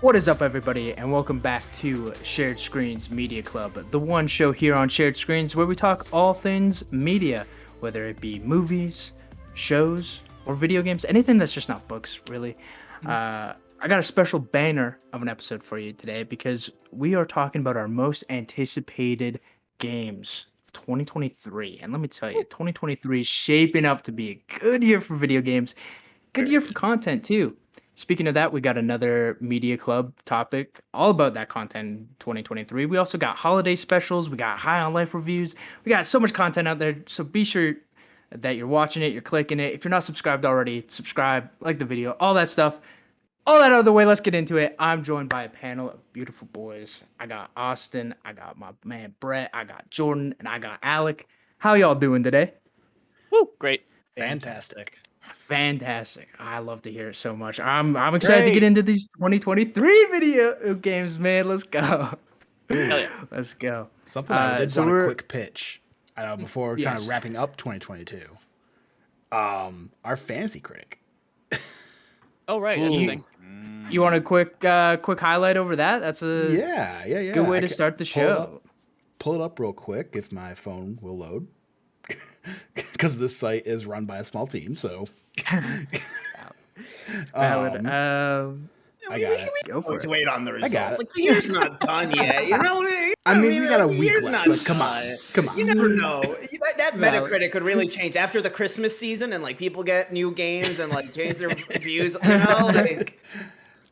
What is up, everybody, and welcome back to Shared Screens Media Club, the one show here on Shared Screens where we talk all things media, whether it be movies, shows, or video games, anything that's just not books, really. I got a special banner of an episode for you today because we are talking about our most anticipated games of 2023. And let me tell you, 2023 is shaping up to be a good year for video games, good year for content, too. Speaking of that, we got another media club topic all about that content in 2023. We also got holiday specials. We got High on Life reviews. We got so much content out there. So be sure that you're watching it, you're clicking it. If you're not subscribed already, subscribe, like the video, all that stuff. All that out of the way, let's get into it. I'm joined by a panel of beautiful boys. I got Austin, I got my man Brett, I got Jordan, and I got Alec. How y'all doing today? Woo, great. Fantastic. Fantastic. I love to hear it so much. I'm excited to get into these 2023 video games, man. Let's go. Hell yeah. Let's go. Something I did so want we're- a quick pitch before kind Yes. of wrapping up 2022. Our fantasy critic. Oh, right. That's the Ooh. thing. You want a quick highlight over that? That's a Yeah. good way I to ca- start the pull it show. up- Pull it up real quick if my phone will load. Because this site is run by a small team, so Valid. I got it. Go for Always it. wait on the results. got it. Like the year's not done yet. You know what I mean? I mean, we got a the week year's left, not but come on. done. Come on. You never know. That Valid. Metacritic could really change after the Christmas season, and like people get new games and like change their views. You know, like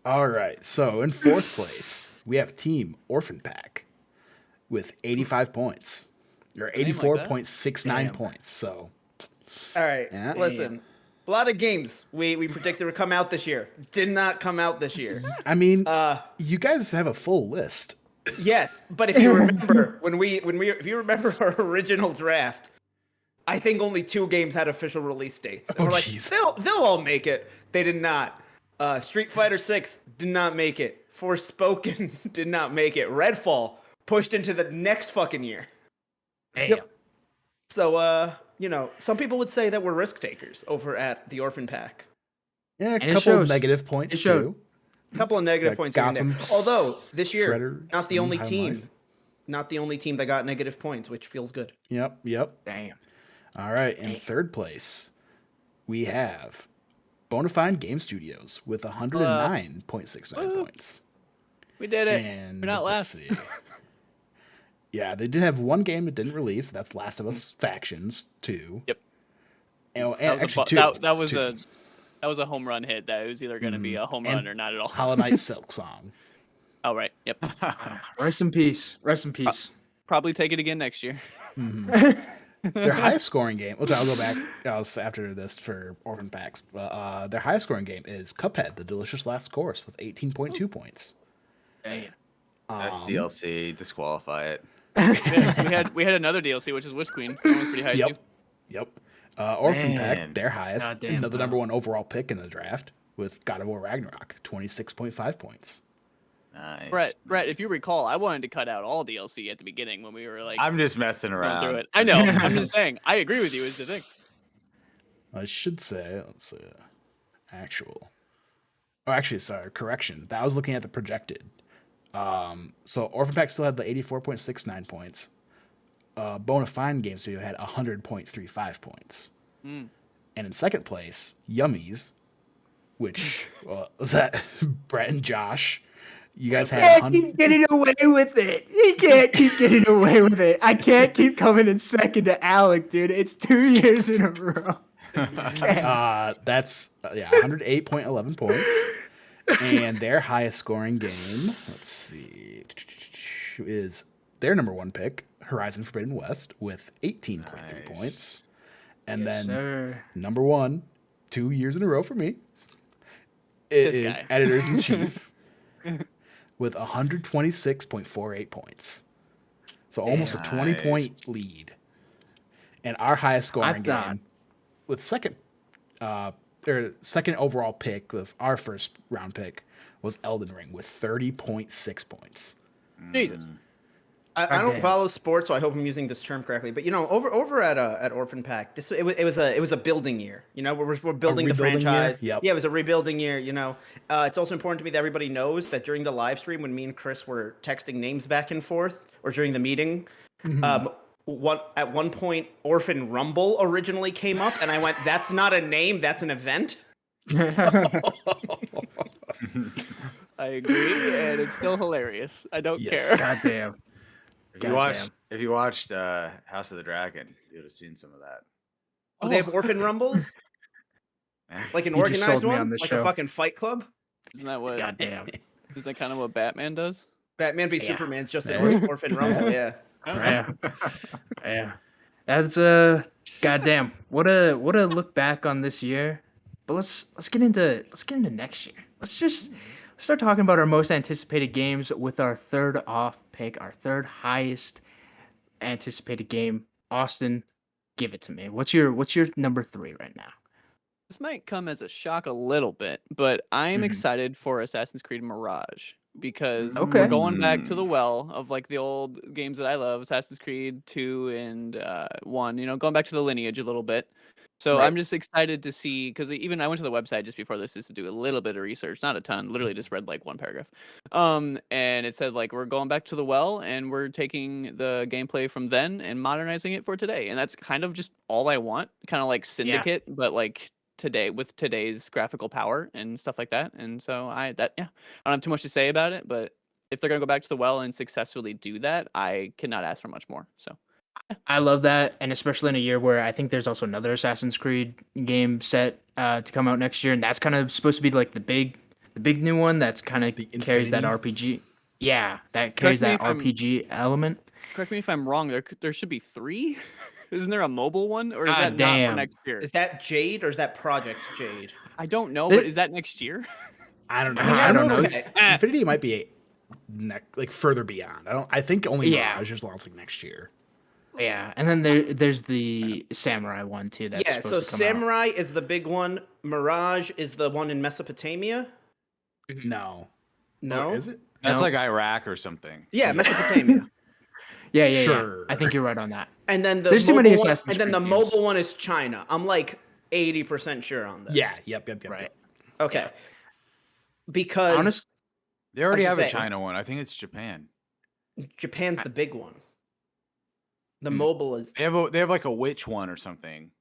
All right. So in fourth place, we have Team Orphan Pack with 85 points. Or Name like that? 84.69 Damn. points. So all right. Yeah. Listen, a lot of games we predicted would come out this year did not come out this year. I mean, you guys have a full list. Yes, but if you remember if you remember our original draft, I think only 2 games had official release dates. And Oh, we're like, jeez. they'll all make it. They did not. Street Fighter 6 did not make it. Forspoken did not make it. Redfall pushed into the next fucking year. Damn. So some people would say that we're risk takers over at the Orphan Pack. Yeah, a And it couple shows. of negative points It showed. too. A couple of negative Yeah, points here and there. Gotham, Although this year, Shredder, not the only High on team, Life. not the only team that got negative points, which feels good. Yep. Damn. All right. In third place, we have Bonafide Game Studios with 109.69 points. We did it. And We're not let's last. see. Yeah, they did have one game that didn't release. That's Last of Us Factions 2. Yep. And, That was, actually, a, two. that was Two. a home run hit. That was either going to be a home run And or not at all. Hollow Knight Silk Song. Oh, right. Yep. Rest in peace. Rest in peace. Probably take it again next year. Their highest scoring game, which I'll go back after this for Orphan Packs. Their highest scoring game is Cuphead, The Delicious Last Course, with 18.2 points. Damn. That's DLC. Disqualify it. we had another DLC, which is Witch Queen. That one's pretty high too. Yep. Orphan Pack, Man. their highest, Goddamn, another bro. number one overall pick in the draft with God of War Ragnarok, 26.5 points. Nice. Brett, if you recall, I wanted to cut out all DLC at the beginning when we were like I'm just messing going through around. it. I know. I'm just saying. I agree with you. Is the thing. I should say, let's see, actual. Oh, actually, sorry, correction. That was looking at the projected. So Orphan Pack still had the 84.69 points. Bonafide Game Studio had 100.35 points. And in second place, Yummies, which was that Brett and Josh. You guys had Can't 100. keep getting away with it. He can't keep getting away with it. I can't keep coming in second to Alec, dude. It's 2 years in a row. That's 108.11 points. And their highest scoring game, let's see, is their number one pick, Horizon Forbidden West, with 18.3 Nice. points. And Yes, then sir. number one, 2 years in a row for me, it This is guy. Editors in Chief with 126.48 points. So almost a 20-point lead. And our highest scoring thought- game with second overall pick with our first round pick was Elden Ring with 30.6 points. Jesus. I don't Goddamn. follow sports, so I hope I'm using this term correctly. But over at Orphan Pack, it was a building year. You know, we're building the rebuilding year? franchise. Yep. Yeah, it was a rebuilding year. You know, it's also important to me that everybody knows that during the live stream, when me and Chris were texting names back and forth, or during the meeting, at one point, Orphan Rumble originally came up, and I went, "That's not a name. That's an event." I agree, and it's still hilarious. I don't Yes. care. Goddamn. If you watched House of the Dragon, you would have seen some of that. Oh, they have Orphan Rumbles, like an You just organized sold me on one, this like show. a fucking Fight Club. Isn't that what? Goddamn. Is that kind of what Batman does? Batman v Yeah. Superman's just Yeah. an Orphan Rumble. Yeah. Yeah. Yeah. That's goddamn. What a look back on this year. But let's get into next year. Let's start talking about our most anticipated games with our third off pick, our third highest anticipated game. Austin, give it to me. What's your number 3 right now? This might come as a shock a little bit, but I am Mhm. excited for Assassin's Creed Mirage because Okay. we're going back to the well of like the old games that I love, Assassin's Creed 2 and 1, you know, going back to the lineage a little bit. So Right. I'm just excited to see, because even I went to the website just before this just to do a little bit of research, not a ton, literally just read like one paragraph. And it said like we're going back to the well and we're taking the gameplay from then and modernizing it for today. And that's kind of just all I want, kind of like Syndicate, but like today with today's graphical power and stuff like that. And so I don't have too much to say about it, but if they're gonna go back to the well and successfully do that, I cannot ask for much more. So I love that, and especially in a year where I think there's also another Assassin's Creed game set to come out next year, and that's kind of supposed to be like the big new one that's kind of The carries that Infinity? RPG. Yeah, that carries me that if I'm- RPG element. correct me if I'm wrong. There should be 3. Isn't there a mobile one, or is God that not damn. for next year? Is that Jade or is that Project Jade? I don't know, It- but is that next year? I don't know. Yeah, I don't know. if Infinity might be like further beyond. I think only Yeah. Mirage is launching next year. Yeah, and then there's the Samurai one too. That's Yeah, so supposed to come out. Samurai is the big one. Mirage is the one in Mesopotamia. No. No, Or is it? That's No. like Iraq or something. Yeah, Mesopotamia. Yeah. Sure. I think you're right on that. And then the There's too many mobile one, Assassin's and then the Creed games. mobile one is China. I'm like 80% sure on this. Yeah. Yep. Right. Yep. Okay. Because Honest, They already I have should a say- China one. I think it's Japan. Japan's the big one. The Hmm. mobile is They have like a witch one or something.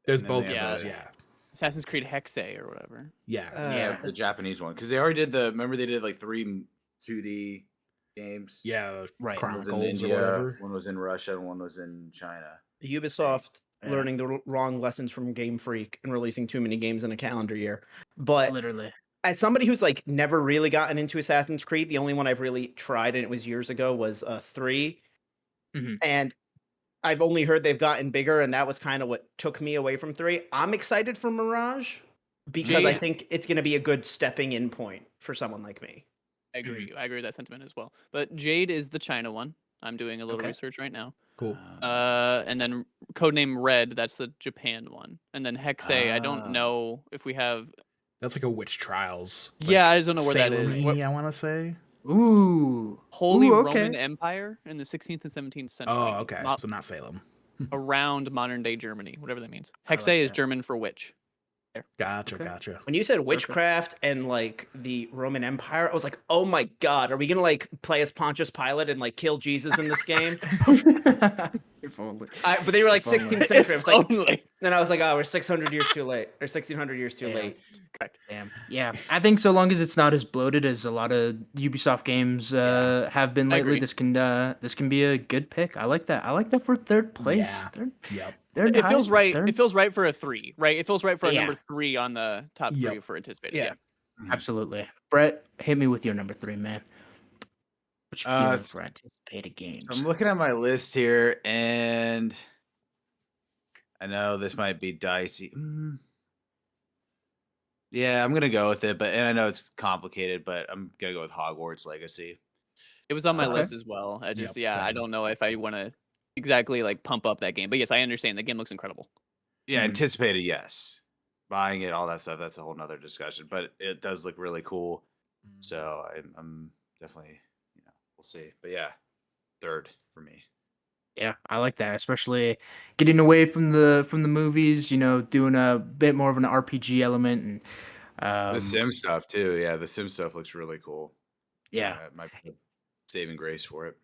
There's And then both they of have those. the- Yeah. Assassin's Creed Hexe or whatever. Yeah. Yeah, the Japanese one because they already did remember they did like 3 2D games. Yeah. Right. One was in Chronicles or India, whatever. one was in Russia, and one was in China. Ubisoft Yeah. learning the wrong lessons from Game Freak and releasing too many games in a calendar year. But literally. as somebody who's like never really gotten into Assassin's Creed, the only one I've really tried, and it was years ago, was 3. Mhm. And I've only heard they've gotten bigger, and that was kind of what took me away from 3. I'm excited for Mirage because I Jade. think it's going to be a good stepping in point for someone like me. I agree. I agree with that sentiment as well. But Jade is the China one. I'm doing a little Okay. research right now. Cool. And then Codename Red, that's the Japan one. And then Hexe, I Ah. don't know if we have. That's like a Witch Trials. Yeah, I just don't know where that is. Salem-y, What- I want to say. Ooh. Holy Ooh, okay. Roman Empire in the 16th and 17th century. Oh, okay. mo- So not Salem. around modern day Germany, whatever that means. I Hexe like is that. German for witch. Gotcha. Okay. Gotcha. When you said witchcraft and like the Roman Empire, I was like, oh my God, are we going to like play as Pontius Pilate and like kill Jesus in this game? If only. But they were like If only. 16th century. I was like, Only. then I was like, oh, we're 600 years too late, or 1600 years too Yeah. late. Correct. Damn. Yeah, I think so long as it's not as bloated as a lot of Ubisoft games have been I lately, agree. this can be a good pick. I like that. I like that for third place. Yeah. Yep. It feels right. Third. It feels right for a 3, right? It feels right for a Yeah. number 3 on the top 3 Yep. for anticipated. Yeah. Yeah. Absolutely. Brett, hit me with your number 3, man. What you feeling s- for anticipated games? I'm looking at my list here, and I know this might be dicey. Yeah, I'm gonna go with it, and I know it's complicated, but I'm gonna go with Hogwarts Legacy. It was on my Okay. list as well. I just, Yep, I same. don't know if I want to exactly like pump up that game. But yes, I understand. The game looks incredible. Yeah, Mhm. anticipated, yes. Buying it, all that stuff, that's a whole nother discussion. But it does look really cool. So I'm definitely, we'll see. But yeah. third for me. Yeah, I like that, especially getting away from the movies. Doing a bit more of an RPG element, and The Sim stuff too. Yeah, the Sim stuff looks really cool. yeah, It might be a saving grace for it.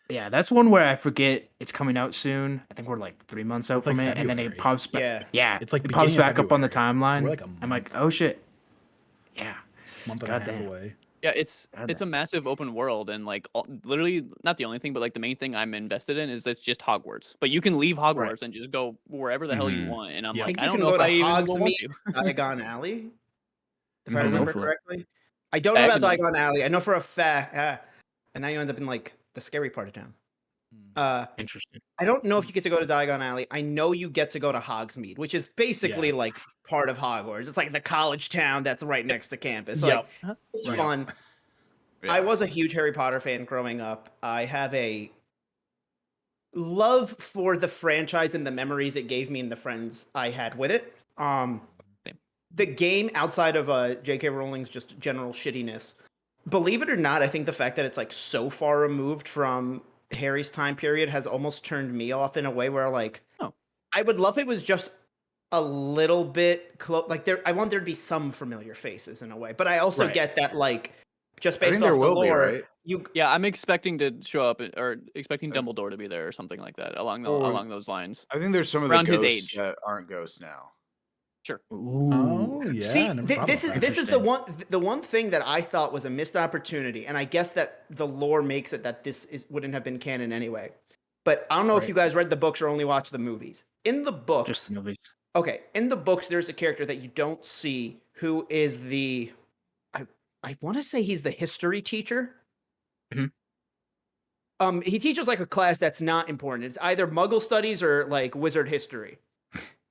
yeah, that's one where I forget it's coming out soon. I think we're like 3 months out It's like from it, and then it February. pops back. Yeah. Yeah, It's like it pops beginning of back up on the February. So timeline. we're like a I'm like, month. oh shit. Yeah, Month and a half Goddamn. away. Yeah, it's God a massive open world, and like literally not the only thing, but like the main thing I'm invested in is that's just Hogwarts. But you can leave Hogwarts and just go wherever the hell you Mhm. want. And I'm Yeah. I like, think I you don't can know go if to I even will want Hogsmeade, to. Diagon Alley, if I Mhm. remember Hopefully. correctly. I don't know about Diagonal. Diagon Alley. I know for a fact. And now you end up in like the scary part of town. Interesting. I don't know if you get to go to Diagon Alley. I know you get to go to Hogsmeade, which is basically Yeah. like part of Hogwarts. It's like the college town that's right next to campus. So Yep. like, it's Right. fun. Yeah. I was a huge Harry Potter fan growing up. I have a love for the franchise and the memories it gave me and the friends I had with it. Same. The game, outside of J.K. Rowling's just general shittiness, believe it or not, I think the fact that it's like so far removed from Harry's time period has almost turned me off in a way where like, Oh. I would love if it was just a little bit close. Like I want there to be some familiar faces in a way, but I also Right. get that like just I based think off there the will be, lore, right? Yeah, I'm expecting to show up or expecting Dumbledore to be there or something like that along Or- along those lines. I think there's some of Around the his ghosts age. that aren't ghosts now. Sure. Ooh. Oh yeah. See, I never thought this is about this that. is the one thing that I thought was a missed opportunity, and I guess that the lore makes it that wouldn't have been canon anyway. But I don't know if Right. you guys read the books or only watched the movies. In the books, Just the movies. okay, in the books, there's a character that you don't see who is I want to say he's the history teacher. Mhm. He teaches like a class that's not important. It's either Muggle studies or like wizard history.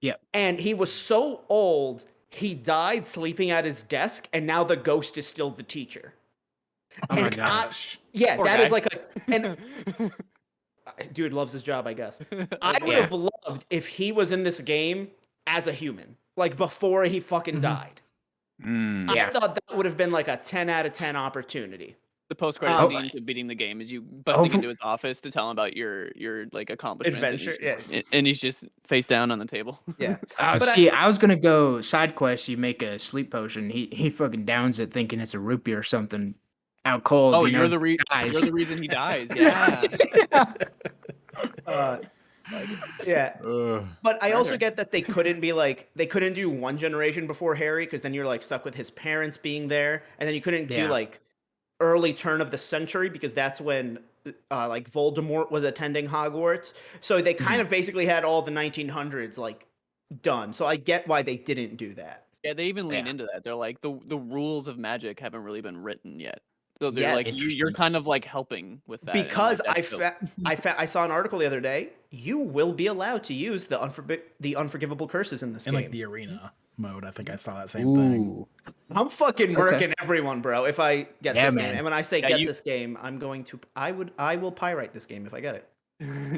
Yep. And he was so old, he died sleeping at his desk, and now the ghost is still the teacher. Oh my And gosh. Yeah, Poor that is guy. like and dude loves his job, I guess. I would Yeah. have loved if he was in this game as a human, like before he fucking Mhm. died. Mm. Yeah. I thought that would have been like a 10 out of 10 opportunity. The post-credit Oh. scene to beating the game is you busting Hopefully- into his office to tell him about your like accomplishments, Adventure, and he's just face down on the table. Yeah. Oh, But see, I was gonna go side quest. You make a sleep potion. He fucking downs it, thinking it's a root or something. Out cold. Oh, you know, you're the dies. reason he dies. Yeah. Yeah. Ugh. But I also Murder. get that they couldn't do one generation before Harry because then you're like stuck with his parents being there, and then you couldn't do Yeah. like early turn of the century because that's when like Voldemort was attending Hogwarts. So they kind of basically had all the 1900s like done. So I get why they didn't do that. Yeah, they even lean Yeah. into that. They're like the rules of magic haven't really been written yet. So they're like Yes. you're Interesting. kind of like helping with that. and I'm like, Because that's dope. I saw an article the other day. You will be allowed to use the unforgivable curses in this In game. like the arena mode, I think I saw that same thing. Ooh. I'm fucking murking everyone, bro. If I get Yeah, this man. game, and when I say Yeah, get you- this game, I'm going to. I will pirate this game if I get it.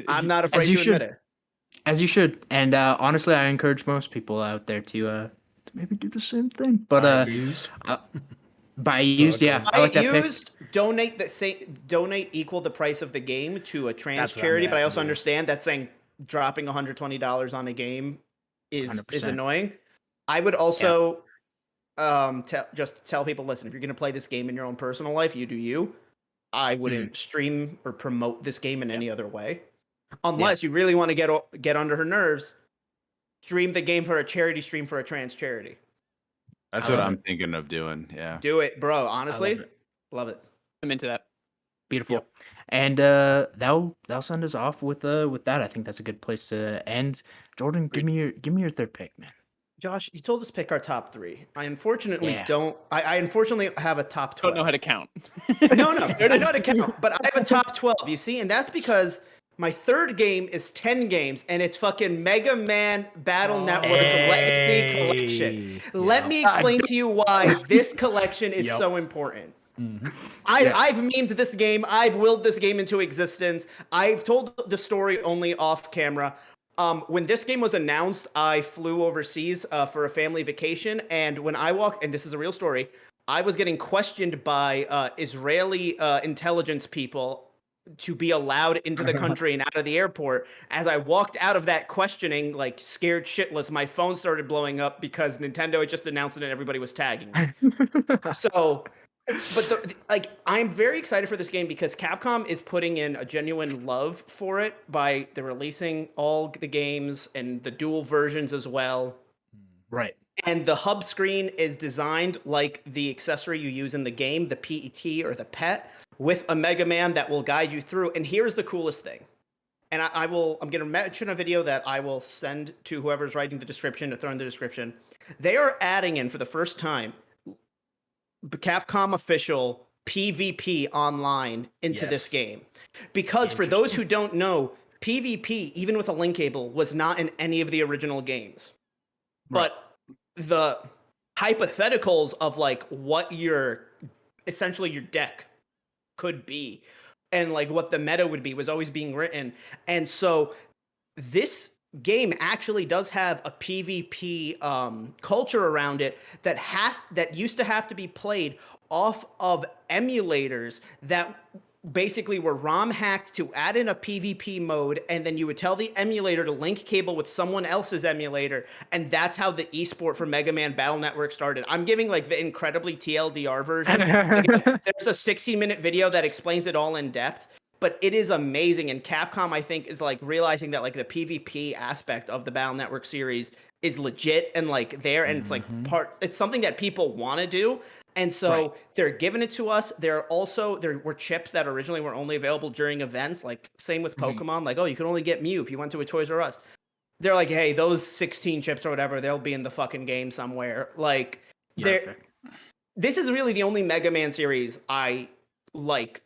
I'm not As afraid you to should. admit it. As you should. And honestly, I encourage most people out there to maybe do the same thing. But Alright, used. buy So used, okay. yeah, I like that pick. used, donate equal the price of the game to a trans That's what I'm charity, gonna but I have also to do. understand that saying dropping $120 on a game is 100%. annoying. I would also tell people, listen, if you're gonna play this game in your own personal life, you do you. I wouldn't stream or promote this game in any other way, unless you really want to get under her nerves. Stream the game for a charity stream for a trans charity. That's I what love I'm it. thinking of doing. Yeah. Do it, bro. Honestly, it. love it. I'm into that. Beautiful. And that'll send us off with that. I think that's a good place to end. Jordan, give me your third pick, man. Josh, you told us to pick our top three. I unfortunately Yeah. don't. I unfortunately have a top 12. Don't know how to count. No, I know how to count, but I have a top 12. You see, and that's because my third game is 10 games, and it's fucking Mega Man Battle Network Legacy Collection. Let me explain to you why this collection is Yep. so important. I've memed this game. I've willed this game into existence. I've told the story only off camera. When this game was announced, I flew overseas for a family vacation, and when I walked, and this is a real story, I was getting questioned by Israeli intelligence people to be allowed into the country and out of the airport. As I walked out of that questioning, like scared shitless, my phone started blowing up because Nintendo had just announced it and everybody was tagging me. So, but like, I'm very excited for this game because Capcom is putting in a genuine love for it by they're releasing all the games and the dual versions as well. Right. And the hub screen is designed like the accessory you use in the game, the PET or the PET, with a Mega Man that will guide you through. And here's the coolest thing. And I'm going to mention a video that I will send to whoever's writing the description to throw in the description. They are adding in for the first time Capcom official PvP online into this game. Because for those who don't know, PvP, even with a link cable, was not in any of the original games. Right. But the hypotheticals of like what essentially your deck could be and like what the meta would be was always being written. And so this game actually does have a PvP culture around it that used to have to be played off of emulators that basically were ROM hacked to add in a PvP mode, and then you would tell the emulator to link cable with someone else's emulator, and that's how the esport for Mega Man Battle Network started. I'm giving like the incredibly TLDR version. There's a 60-minute video that explains it all in depth, but it is amazing. And Capcom, I think, is like realizing that like the PvP aspect of the Battle Network series is legit and like there, and it's like it's something that people want to do. And so they're giving it to us. There were chips that originally were only available during events, like same with Pokemon. Like, oh, you can only get Mew if you went to a Toys R Us. They're like, hey, those 16 chips or whatever, they'll be in the fucking game somewhere. Like, this is really the only Mega Man series I like,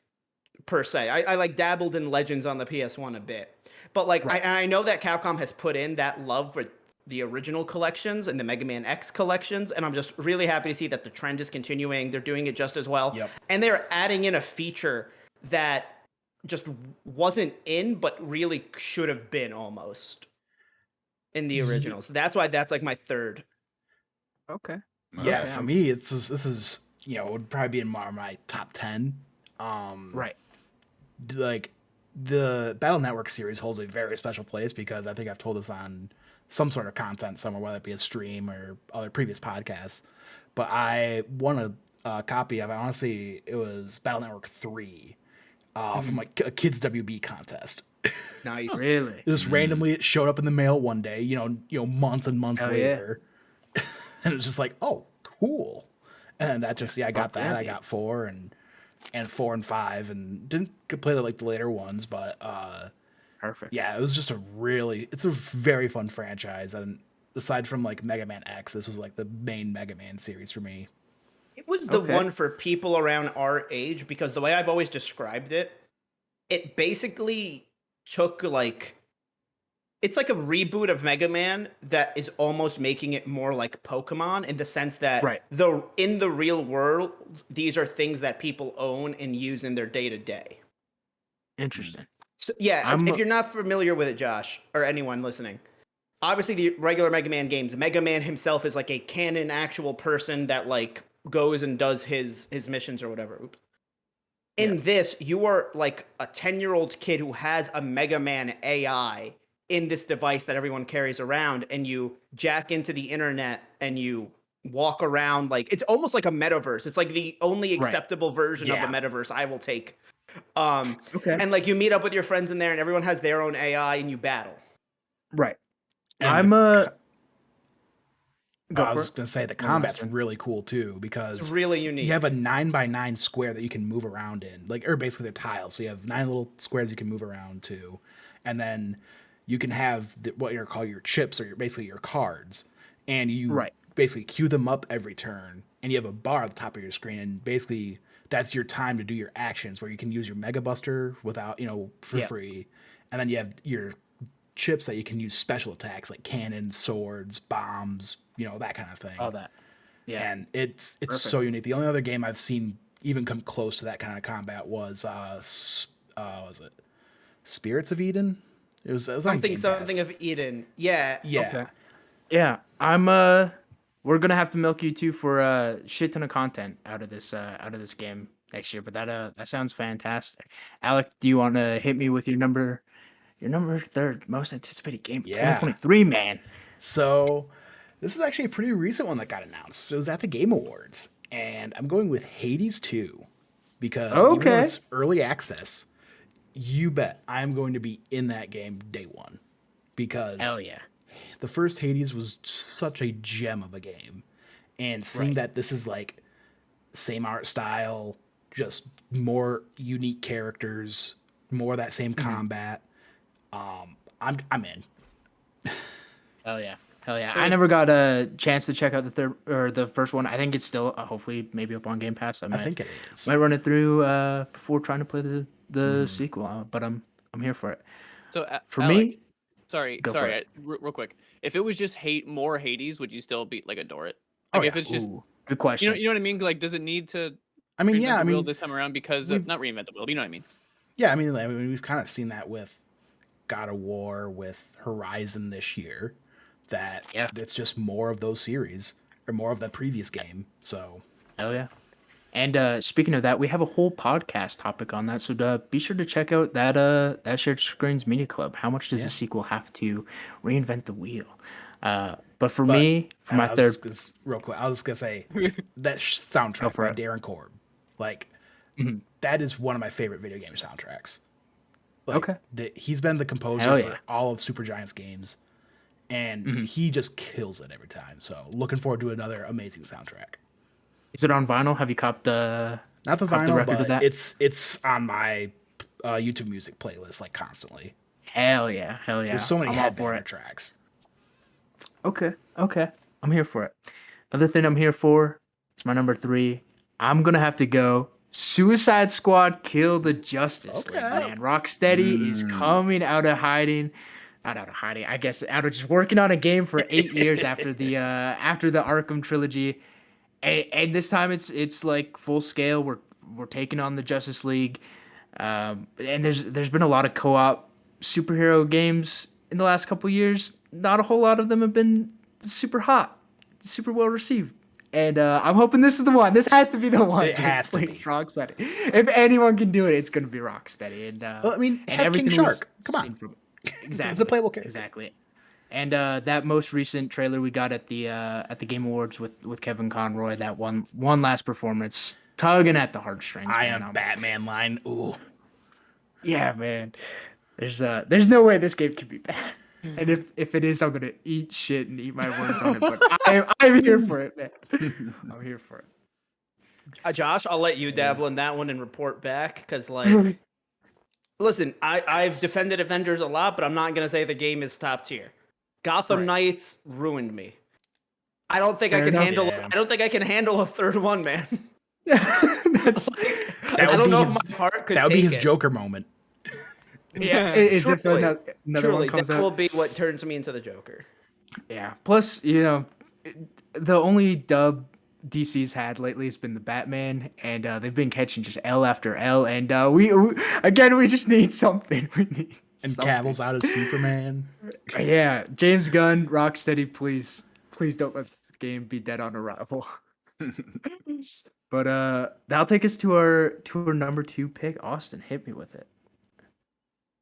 per se. I like dabbled in Legends on the PS1 a bit. But like, I know that Capcom has put in that love for the original collections and the Mega Man X collections, and I'm just really happy to see that the trend is continuing. They're doing it just as well. And they're adding in a feature that just wasn't in, but really should have been almost in the original. So that's why that's like my third. Okay. Yeah, for me, this is it would probably be in my top 10. Like the Battle Network series holds a very special place because I think I've told this on some sort of content somewhere, whether it be a stream or other previous podcasts. But I won a copy of, honestly, it was Battle Network 3 from like a kids WB contest. Nice. Really? Just randomly it showed up in the mail one day, months and months later. And it was just like, oh, cool. And that just, I got that. I got 4 and 4 and 5 and didn't play the later ones, but Perfect. yeah, it was just it's a very fun franchise. And aside from like Mega Man X, this was like the main Mega Man series for me. It was the one for people around our age because the way I've always described it, it basically took it's like a reboot of Mega Man that is almost making it more like Pokemon in the sense that in the real world, these are things that people own and use in their day-to-day. Interesting. So, if you're not familiar with it, Josh, or anyone listening, obviously the regular Mega Man games, Mega Man himself is like a canon actual person that like goes and does his missions or whatever. In this, you are like a 10-year-old kid who has a Mega Man AI in this device that everyone carries around, and you jack into the internet and you walk around like it's almost like a metaverse. It's like the only acceptable version of a metaverse I will take. And like you meet up with your friends in there and everyone has their own AI and you battle. Right. And I was just gonna say the combat's really cool too because it's really unique. You have a 9x9 square that you can move around in, or basically they're tiles. So you have 9 little squares you can move around to, and then you can have what you call your chips, or basically your cards, and you basically queue them up every turn, and you have a bar at the top of your screen, and basically that's your time to do your actions where you can use your Mega Buster without, for free. And then you have your chips that you can use special attacks like cannons, swords, bombs, that kind of thing. All that. Yeah. And it's so unique. The only other game I've seen even come close to that kind of combat was Spirits of Eden? It was something of Eden. Yeah. Yeah. Okay. Yeah. We're gonna have to milk you two for a shit ton of content out of this game. next year. But that sounds fantastic. Alec, do you want to hit me with your number third most anticipated game of Yeah. 2023, man? So this is actually a pretty recent one that got announced. It was at the Game Awards, and I'm going with Hades 2 because even though Okay. it's early access, you bet I'm going to be in that game day one because Hell yeah. the first Hades was such a gem of a game, and seeing Right. that this is like same art style, just more unique characters, more of that same combat. I'm in. Hell yeah. Hell yeah. I never got a chance to check out the third or the first one. I think it's still hopefully maybe up on Game Pass. I I think it is. might run it through before trying to play the sequel, but I'm here for it. So For Alec, me, sorry, Go for sorry, it. real quick. If it was just more Hades, would you still be like adore it? Oh, Like if yeah. it's just ooh, good question. you know what I mean? Like, does it need to I mean, reinvent yeah, I the wheel mean, this time around because of, not reinvent the wheel, but you know what I mean? yeah, I mean, we've kind of seen that with God of War, with Horizon this year, that Yeah. it's just more of those series or more of the previous game. So Hell yeah. And speaking of that, we have a whole podcast topic on that. So be sure to check out that Shared Screens Media Club. How much does Yeah. a sequel have to reinvent the wheel? But for But- me, for and my I was third, just gonna real quick, I was just gonna say that soundtrack for by it. Darren Korb, like Mhm. that is one of my favorite video game soundtracks. Like, Okay. he's been the composer Hell for yeah. all of Super Giants games, and Mm-hmm. he just kills it every time. So looking forward to another amazing soundtrack. is it on vinyl? Have you copped the Not the Cop the vinyl, record of but that? it's on my YouTube Music playlist like constantly. Hell yeah, hell yeah. There's so many I'm all for headbanger it. tracks. Okay, okay. I'm here for it. Another thing I'm here for is my number 3. I'm gonna have to go Suicide Squad Kill the Justice League, Okay. man. Rocksteady is coming out of hiding. Not out of hiding, I guess out of just working on a game for 8 years after the Arkham trilogy. And this time it's like full scale. We're taking on the Justice League. And there's been a lot of co-op superhero games in the last couple years. Not a whole lot of them have been super hot, super well received. And I'm hoping this is the one. This has to be the one. It has to be. Rocksteady. If anyone can do it, it's gonna be Rocksteady. And Well, I mean, it and has King everything we've Shark. Come on. seen from it. Exactly. It's a playable character. Exactly. And that most recent trailer we got at the Game Awards with Kevin Conroy, that one last performance, tugging at the heartstrings. I man. am Batman line. Ooh. Yeah, man. There's no way this game can be bad. And if it is, I'm gonna eat shit and eat my words on it. But I'm here for it, man. I'm here for it. Josh, I'll let you dabble in that one and report back because, like, listen, I've defended Avengers a lot, but I'm not gonna say the game is top tier. Gotham Right. Knights ruined me. I don't think I Fair can enough. handle. Yeah. I don't think I can handle a third one, man. That's That I would don't be know his- if my heart could That would be take his it. Joker moment. yeah. Is if Truly. another Truly, one comes that out? will be what turns me into the Joker. Yeah. Plus, the only dub DC's had lately has been the Batman, and they've been catching just L after L. And we just need something. We need And something. Cavill's out as Superman. Yeah, James Gunn, Rocksteady, please don't let this game be dead on arrival. But that'll take us to our number 2 pick. Austin, hit me with it.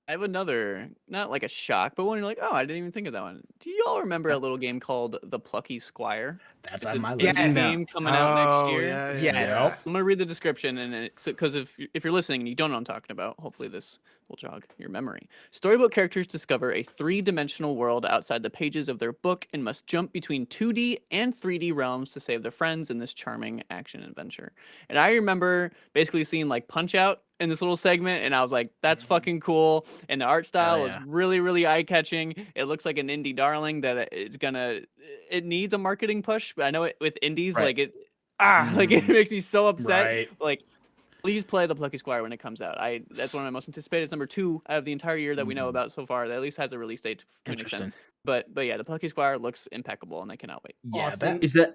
I have another, not like a shock, but one you're like, oh, I didn't even think of that one. Do you all remember a little game called The Plucky Squire? That's It's on a my Disney list. Yes. game coming out next year. Yeah, Yes. I'm gonna read the description, and it's because if you're listening and you don't know what I'm talking about, hopefully this will jog your memory. Storybook characters discover a 3-dimensional world outside the pages of their book and must jump between 2D and 3D realms to save their friends in this charming action adventure. And I remember basically seeing like Punch Out in this little segment, and I was like, "That's fucking cool!" And the art style was yeah. really, really eye-catching. It looks like an indie darling that it needs a marketing push. But I know it with indies, Right. like like it makes me so upset. Right. Like, please play the Plucky Squire when it comes out. That's one of my most anticipated. It's number 2 out of the entire year that we know about so far. That at least has a release date to an extent. Interesting. But yeah, the Plucky Squire looks impeccable, and I cannot wait. Yeah, Austin, that Is that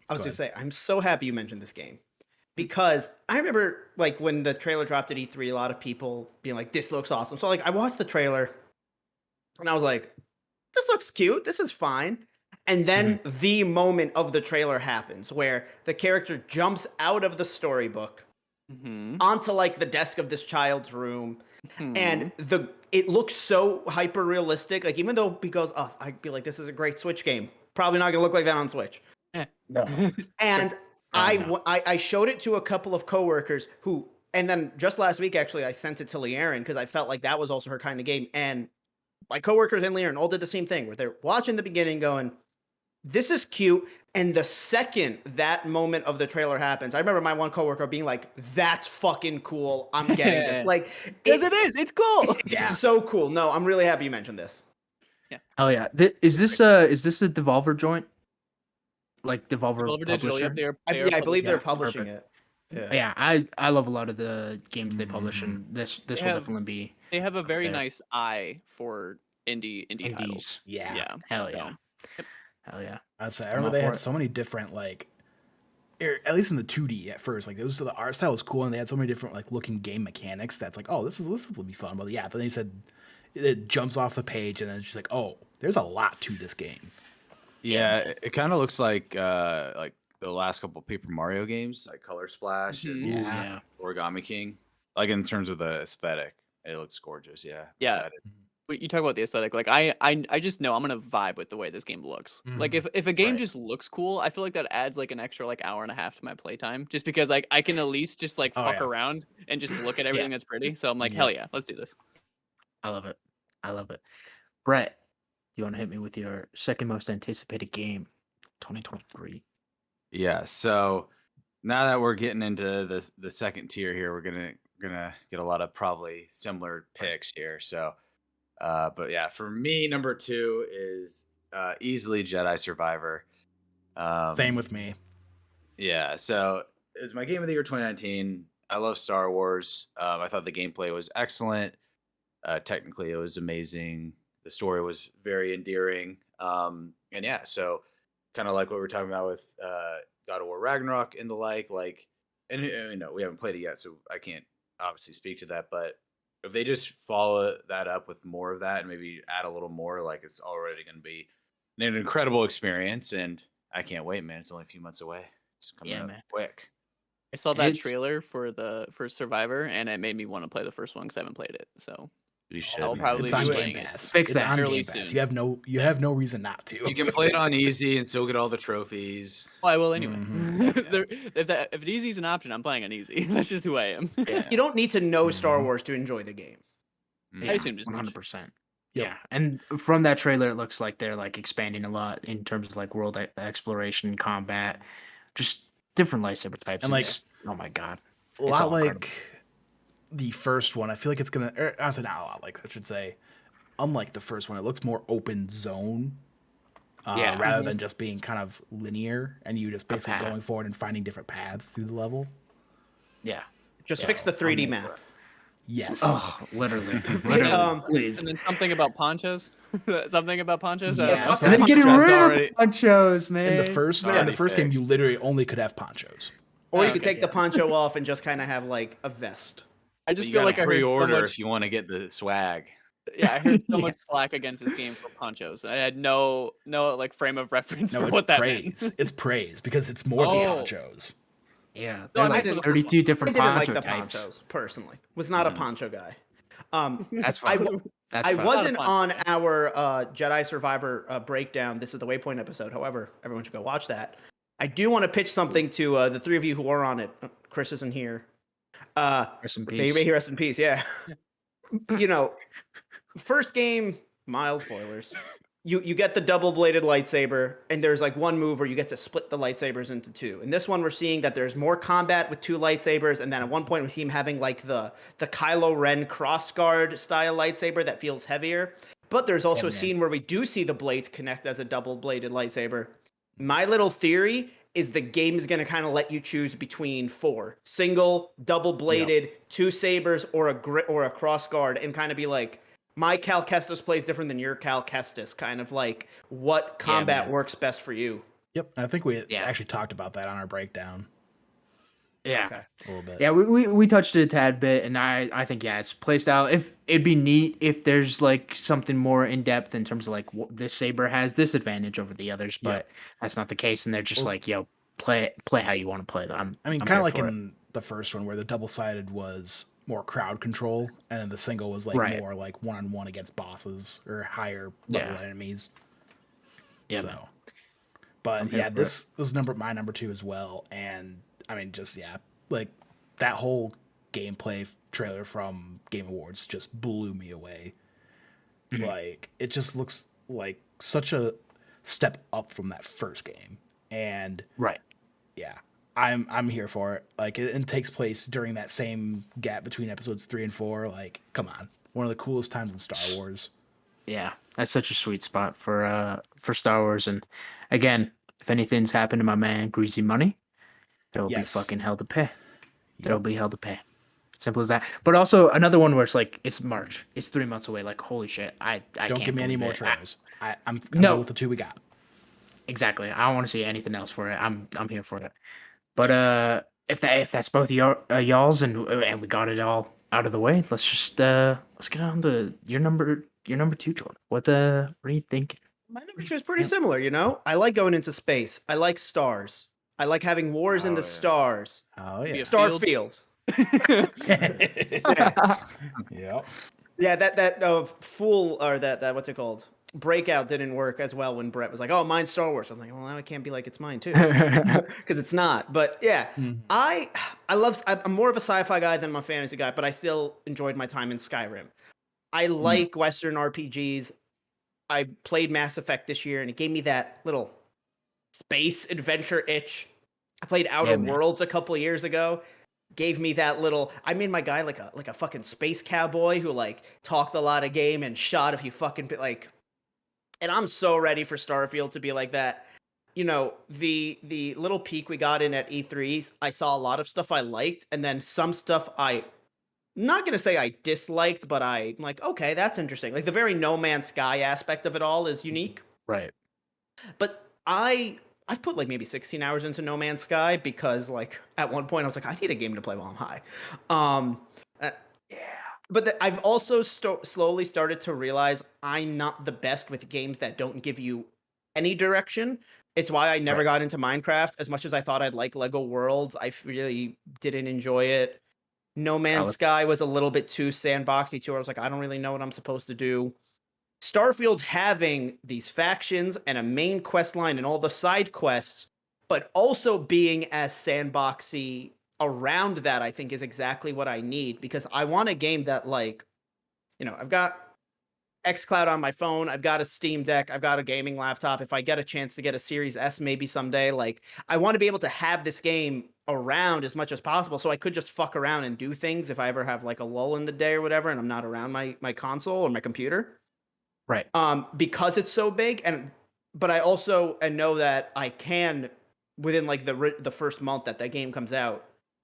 I was Go gonna say, I'm so happy you mentioned this game because I remember like when the trailer dropped at E3, a lot of people being like, "This looks awesome." So like, I watched the trailer, and I was like, "This looks cute. This is fine." And then the moment of the trailer happens where the character jumps out of the storybook onto like the desk of this child's room, and it looks so hyper realistic. Like even though because I'd be like, this is a great Switch game, probably not gonna look like that on Switch. No. And no. I showed it to a couple of coworkers who, and then just last week actually I sent it to Leerin because I felt like that was also her kind of game, and my coworkers and Leerin all did the same thing where they're watching the beginning going, this is cute. And the second that moment of the trailer happens, I remember my one coworker being like, that's fucking cool. I'm getting this. Like, Because it is. It's cool. it's so cool. No, I'm really happy you mentioned this. Oh yeah. Is this a Devolver joint? Like Devolver Digital, publisher? yep, I believe they're publishing publishing Perfect. it. Yeah, I love a lot of the games they publish, and this will have- definitely be They have a very there. nice eye for indie titles. indies. Yeah. Yeah. Hell so- yeah. Hell yeah. I'd say I I'm remember all they for had it. so many different like, at least in the 2D at first, like those the art style was cool, and they had so many different like looking game mechanics that's like, oh, this will be fun. But yeah, then they said it jumps off the page, and then it's just like, oh, there's a lot to this game. Yeah, it kind of looks like the last couple Paper Mario games, like Color Splash and Ooh, Yeah. yeah. Origami King. Like in terms of the aesthetic, it looks gorgeous. Yeah. I'm Yeah. excited. But you talk about the aesthetic, like I just know I'm gonna vibe with the way this game looks. Like if a game Right. just looks cool, I feel like that adds like an extra like hour and a half to my playtime, just because like I can at least just like Oh, fuck yeah. around and just look at everything that's pretty. So I'm like, Yeah. hell yeah, let's do this. I love it. I love it. Brett, you want to hit me with your second most anticipated game, 2023? Yeah. So now that we're getting into the second tier here, we're gonna get a lot of probably similar picks here. So, but yeah, for me, number 2 is easily Jedi Survivor. Same with me. Yeah, so it was my game of the year 2019. I love Star Wars. I thought the gameplay was excellent. Technically, it was amazing. The story was very endearing. And yeah, so kind of like what we were talking about with God of War Ragnarok and the like, and you know, we haven't played it yet, so I can't obviously speak to that. But if they just follow that up with more of that and maybe add a little more, like it's already going to be an incredible experience. And I can't wait, man. It's only a few months away. It's coming Yeah, up man. quick. I saw that It's- trailer for Survivor, and it made me want to play the first one because I haven't played it. So You should. I'll man. probably It's be on playing Game it. Pass. Fix It's that. on Fairly Game Pass. soon. You have no reason not to. You can play it on easy and still get all the trophies. Well, I will anyway. Mhm. If easy is an option, I'm playing on easy. That's just who I am. Yeah. You don't need to know Star Mhm. Wars to enjoy the game. I assumed as much. 100%. Yep. Yeah, and from that trailer, it looks like they're like expanding a lot in terms of like world exploration, combat, just different lightsaber types. And, like, It's- oh my god, A It's lot all like incredible. the first one. I feel like it's gonna. Honestly, not a lot. Like I should say, unlike the first one, it looks more open zone. Yeah. Rather than just being kind of linear, and you just basically path. going forward and finding different paths through the level. yeah. Just Yeah, fix the 3D I'm map. Yes. Oh, literally, literally, please. And then something about ponchos. Something about ponchos. Yeah, fuck so And then that's getting just rid already- of ponchos, man. in the first already game, you fixed. literally only could have ponchos. Or you Okay, could take the poncho off and just kind of have like a vest. I But just you feel gotta like I heard so pre-order much. if you want to get the swag. Yeah, I heard so Yeah. much slack against this game for ponchos. I had no like frame of reference No, for it's what that praise. meant. It's praise because it's more than Oh. ponchos. Yeah, No, they're I like meant for the first 32 I different didn't like poncho the types. ponchos personally. Was not a poncho guy. That's I fine. w- That's I fine. wasn't fun. on our Jedi Survivor breakdown. This is the Waypoint episode. However, everyone should go watch that. I do want to pitch something to the three of you who are on it. Chris isn't here. Rest in May peace. he rest in peace. Yeah. You know, first game, mild spoilers. You get the double-bladed lightsaber, and there's like one move where you get to split the lightsabers into two. In this one, we're seeing that there's more combat with two lightsabers, and then at one point we see him having like the Kylo Ren crossguard style lightsaber that feels heavier. But there's also a man. scene where we do see the blades connect as a double-bladed lightsaber. My little theory is the game's going to kind of let you choose between four single, double-bladed, two sabers, or a crossguard, and kind of be like, my Cal Kestis plays different than your Cal Kestis. Kind of like what combat man. works best for you. Yep. And I think we Yeah. actually talked about that on our breakdown Yeah. Okay. a little bit. Yeah, we touched it a tad bit, and I think yeah, it's playstyle. If it'd be neat if there's like something more in depth in terms of like this saber has this advantage over the others, but that's not the case, and they're just Well- like, yo, play how you want to play them. I mean, I'm kind of here like for it. in the first one, where the double sided was more crowd control, and then the single was like Right. more like 1-on-1 against bosses or higher level enemies. Yeah, So, man. but I'm here yeah, for this was my number 2 as well, and I mean, just like that whole gameplay trailer from Game Awards just blew me away. Mhm. Like, it just looks like such a step up from that first game, and Right. yeah, I'm here for it. Like, it takes place during that same gap between episodes 3 and 4. Like, come on, one of the coolest times in Star Wars. Yeah, that's such a sweet spot for Star Wars. And again, if anything's happened to my man Greasy Money, it'll Yes. be fucking hell to pay. It'll Yep. be hell to pay. Simple as that. But also another one where it's like it's March. It's 3 months away. Like holy shit. I Don't can't give me any believe more it. trailers. I'm No. good with the 2 we got. Exactly. I don't want to see anything else for it. I'm here for it. But if that's both y'all's and we got it all out of the way, let's get on to your number 2, Jordan. What are you thinking? My number 2 is pretty similar, you know? I like going into space. I like stars. I like having wars in Oh, the yeah. stars. Oh Be yeah. a Starfield. Yep. Yeah, that fool or that what's it called? Breakout didn't work as well when Brett was like, "Oh, mine's Star Wars." I'm like, "Well, now it can't be like it's mine too," because it's not. But yeah, I I'm more of a sci-fi guy than I'm a fantasy guy, but I still enjoyed my time in Skyrim. I like Western RPGs. I played Mass Effect this year, and it gave me that little space adventure itch. I played Outer man. Worlds a couple of years ago. Gave me that little. I made my guy like a fucking space cowboy who like talked a lot of game and shot if you fucking like. And I'm so ready for Starfield to be like that. You know, the little peek we got in at E3, I saw a lot of stuff I liked, and then some stuff I'm not gonna say I disliked, but I'm like, okay, that's interesting. Like the very No Man's Sky aspect of it all is unique. Right. But I've put like maybe 16 hours into No Man's Sky because like at one point I was like, I need a game to play while I'm high. But I've also slowly started to realize I'm not the best with games that don't give you any direction. It's why I never Right. got into Minecraft as much as I thought I'd like Lego Worlds. I really didn't enjoy it. No Man's Valid. Sky was a little bit too sandboxy too. I was like, I don't really know what I'm supposed to do. Starfield having these factions and a main quest line and all the side quests, but also being as sandboxy around that, I think is exactly what I need, because I want a game that, like, you know, I've got xCloud on my phone, I've got a Steam Deck, I've got a gaming laptop. If I get a chance to get a Series S maybe someday, like, I want to be able to have this game around as much as possible so I could just fuck around and do things if I ever have like a lull in the day or whatever and I'm not around my console or my computer. Right. Because it's so big, but I also know that I can, within like the first month that game comes out,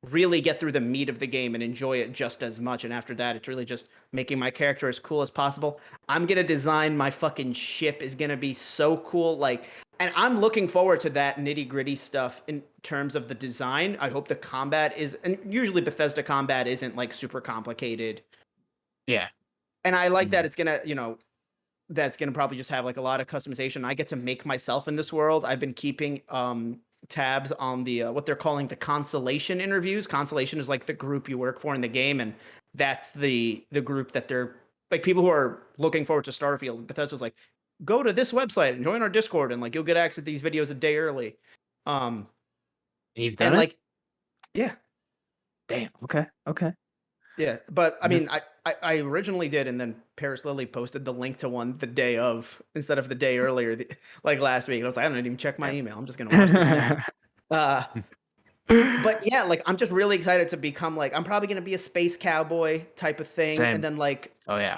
really get through the meat of the game and enjoy it just as much. And after that, it's really just making my character as cool as possible. I'm gonna design my fucking ship is gonna be so cool, like, and I'm looking forward to that nitty gritty stuff in terms of the design. I hope the combat is, and usually Bethesda combat isn't like super complicated. Yeah. And I like that it's gonna, you know, that's going to probably just have like a lot of customization. I get to make myself in this world. I've been keeping tabs on the what they're calling the Constellation interviews. Constellation is like the group you work for in the game, and that's the group that they're like people who are looking forward to Starfield. Bethesda's like, go to this website and join our Discord, and like you'll get access to these videos a day early. You've done And it? like, yeah. Damn. Okay. Yeah, but I mean, I originally did, and then Paris Lily posted the link to one the day of instead of the day earlier, like last week. And I was like, I don't even check my email. I'm just gonna watch this now. But yeah, like I'm just really excited to become like I'm probably gonna be a space cowboy type of thing, Same. and then like Oh yeah.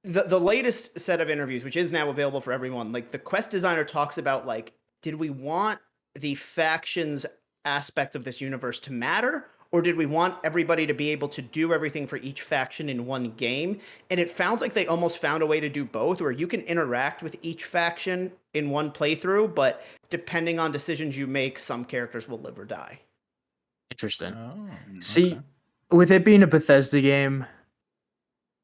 the latest set of interviews, which is now available for everyone, like the quest designer talks about like, did we want the factions aspect of this universe to matter? Or did we want everybody to be able to do everything for each faction in one game? And it sounds like they almost found a way to do both, where you can interact with each faction in one playthrough, but depending on decisions you make, some characters will live or die. Interesting. Oh, See, okay. with it being a Bethesda game,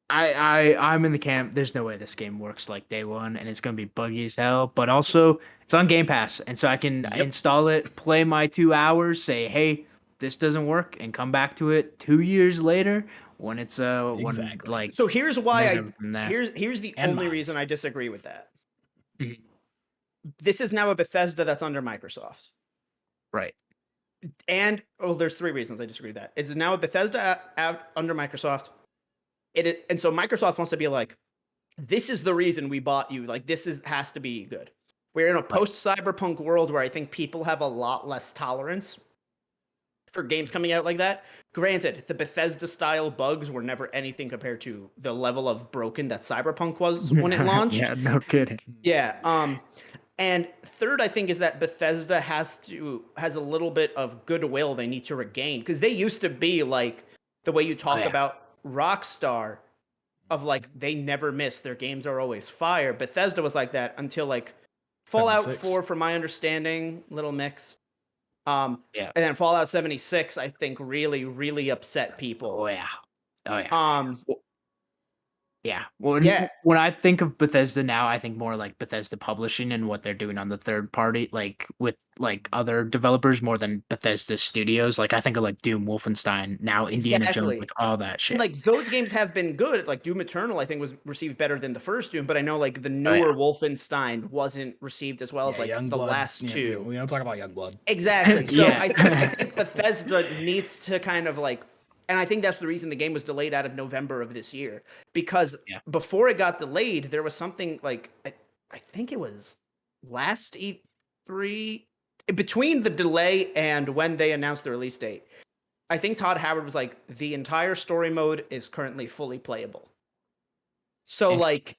I'm in the camp. There's no way this game works like day one, and it's gonna be buggy as hell. But also, it's on Game Pass, and so I can install it, play my 2 hours, say, hey, this doesn't work and come back to it 2 years later when it's Exactly. when like So here's why there's I everything there. here's the And only mods. reason I disagree with that. Mhm. This is now a Bethesda that's under Microsoft. Right. And there's 3 reasons I disagree with that. It's now a Bethesda out under Microsoft. And so Microsoft wants to be like, this is the reason we bought you. Like has to be good. We're in a post-cyberpunk world where I think people have a lot less tolerance for games coming out like that. Granted, the Bethesda-style bugs were never anything compared to the level of broken that Cyberpunk was when it launched. Yeah, no kidding. Yeah. And third, I think, is that Bethesda has a little bit of goodwill they need to regain, because they used to be like the way you talk yeah. about Rockstar, of like they never miss, their games are always fire. Bethesda was like that until like Fallout 76. 4, from my understanding, little mix. Yeah. And then Fallout 76, I think, really, really upset people. Oh yeah. Yeah. Well, Yeah. when I think of Bethesda now, I think more like Bethesda Publishing and what they're doing on the third party, like with like other developers, more than Bethesda Studios. Like I think of like Doom, Wolfenstein, now Indiana Exactly. Jones, like all that shit. And like those games have been good. Like Doom Eternal, I think, was received better than the first Doom, but I know like the Oh, yeah. newer Wolfenstein wasn't received as well as like the Youngblood. last Yeah, 2. we don't talk about Youngblood. Exactly. So Yeah. I think Bethesda needs to kind of like, and I think that's the reason the game was delayed out of November of this year, because Yeah. before it got delayed, there was something like, I think it was last E3, between the delay and when they announced the release date. I think Todd Howard was like, the entire story mode is currently fully playable. So like,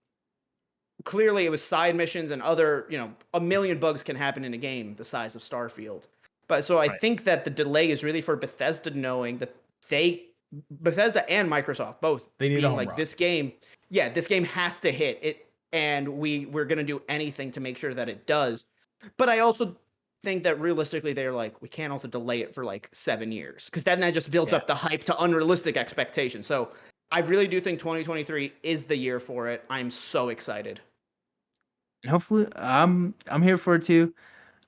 clearly it was side missions and other, a million bugs can happen in a game the size of Starfield. But so I think that the delay is really for Bethesda knowing that Bethesda and Microsoft both They need a being home like, run. this game has to hit it, and we're gonna do anything to make sure that it does. But I also think that realistically they're like, we can't also delay it for like 7 years, because then that just builds up the hype to unrealistic expectations. So I really do think 2023 is the year for it. I'm so excited. And hopefully, I'm here for it too.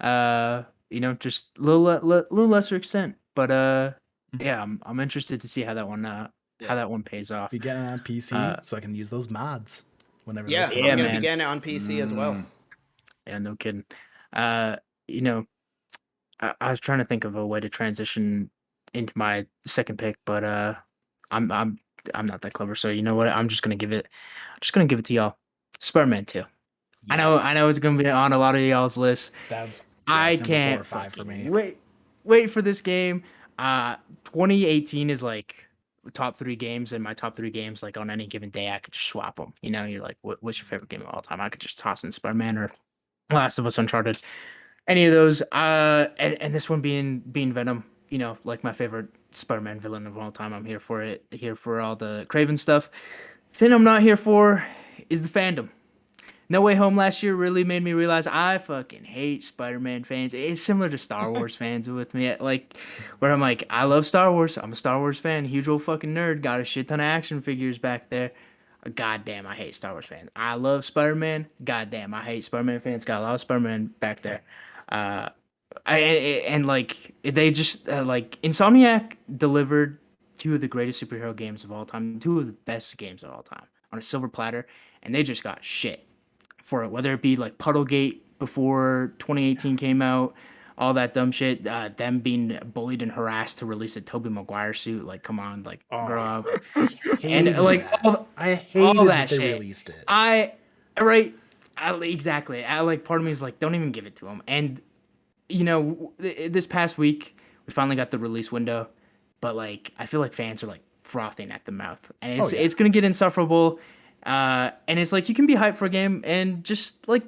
Just a little lesser extent, but yeah, I'm interested to see how that one pays off. Be getting it on PC so I can use those mods whenever. Yeah, those I'm come out. gonna man. be getting it on PC as well. Yeah, no kidding. I was trying to think of a way to transition into my second pick, but I'm not that clever. So you know what? I'm just gonna give it to y'all. Spider-Man 2. I know it's gonna be on a lot of y'all's lists. That's I number 4 can't or 5 for me. wait for this game. 2018 is like the top 3 games, and my top 3 games, like on any given day, I could just swap them. You're like, what's your favorite game of all time? I could just toss in Spider-Man or Last of Us, Uncharted, any of those. And this one being Venom. Like my favorite Spider-Man villain of all time. I'm here for it. Here for all the Craven stuff. Thing I'm not here for is the fandom. No Way Home last year really made me realize I fucking hate Spider-Man fans. It's similar to Star Wars fans with me. Like, where I'm like, I love Star Wars. I'm a Star Wars fan. Huge old fucking nerd. Got a shit ton of action figures back there. Goddamn, I hate Star Wars fans. I love Spider-Man. Goddamn, I hate Spider-Man fans. Got a lot of Spider-Man back there. They just Insomniac delivered 2 of the greatest superhero games of all time, 2 of the best games of all time on a silver platter, and they just got shit for it, whether it be like Puddlegate before 2018 came out, all that dumb shit, them being bullied and harassed to release a Tobey Maguire suit. Like, come on, like, grow up. Hated like, that. I hated all that that they shit. released it. Exactly. Part of me is like, don't even give it to them. And this past week we finally got the release window, but like I feel like fans are like frothing at the mouth, and it's gonna get insufferable. And it's like, you can be hyped for a game and just like,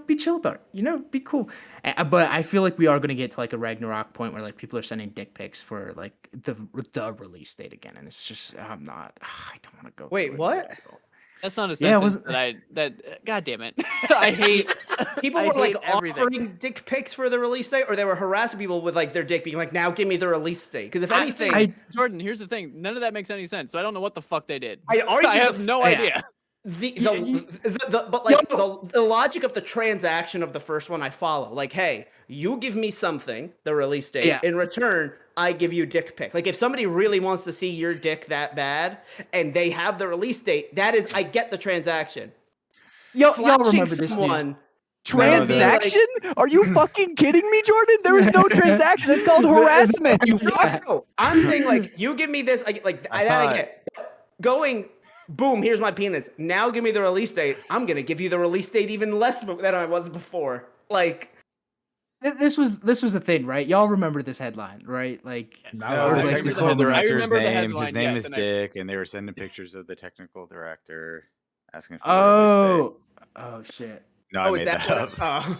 be chill about it, be cool. But I feel like we are gonna get to like a Ragnarok point where like people are sending dick pics for like the release date again, and it's just I don't want to go. Wait, through it. what? That's not a Yeah, sentence God damn it. I hate People I were like hate everything. offering dick pics for the release date, or they were harassing people with like their dick being like, now give me the release date. Because if anything, Jordan, here's the thing. None of that makes any sense. So I don't know what the fuck they did. I argue I have no yeah. idea. the logic of the transaction of the first one I follow. Like, hey, you give me something, the release date. Yeah. In return, I give you dick pic. Like, if somebody really wants to see your dick that bad and they have the release date, that is, I get the transaction. Y'all Flashing remember this news? someone. Transaction? Are you fucking kidding me, Jordan? There is no transaction. It's called harassment. You fuck. No, I'm saying like you give me this, I get. Going, boom, here's my penis. Now give me the release date. I'm gonna give you the release date even less than I was before. Like This was the thing, right? Y'all remember this headline, right? Like, No, the like, technical I director's remember the name. headline, His name yes, is and Dick, and they were sending pictures of the technical director asking for the release date. oh shit. No, I is made that that what?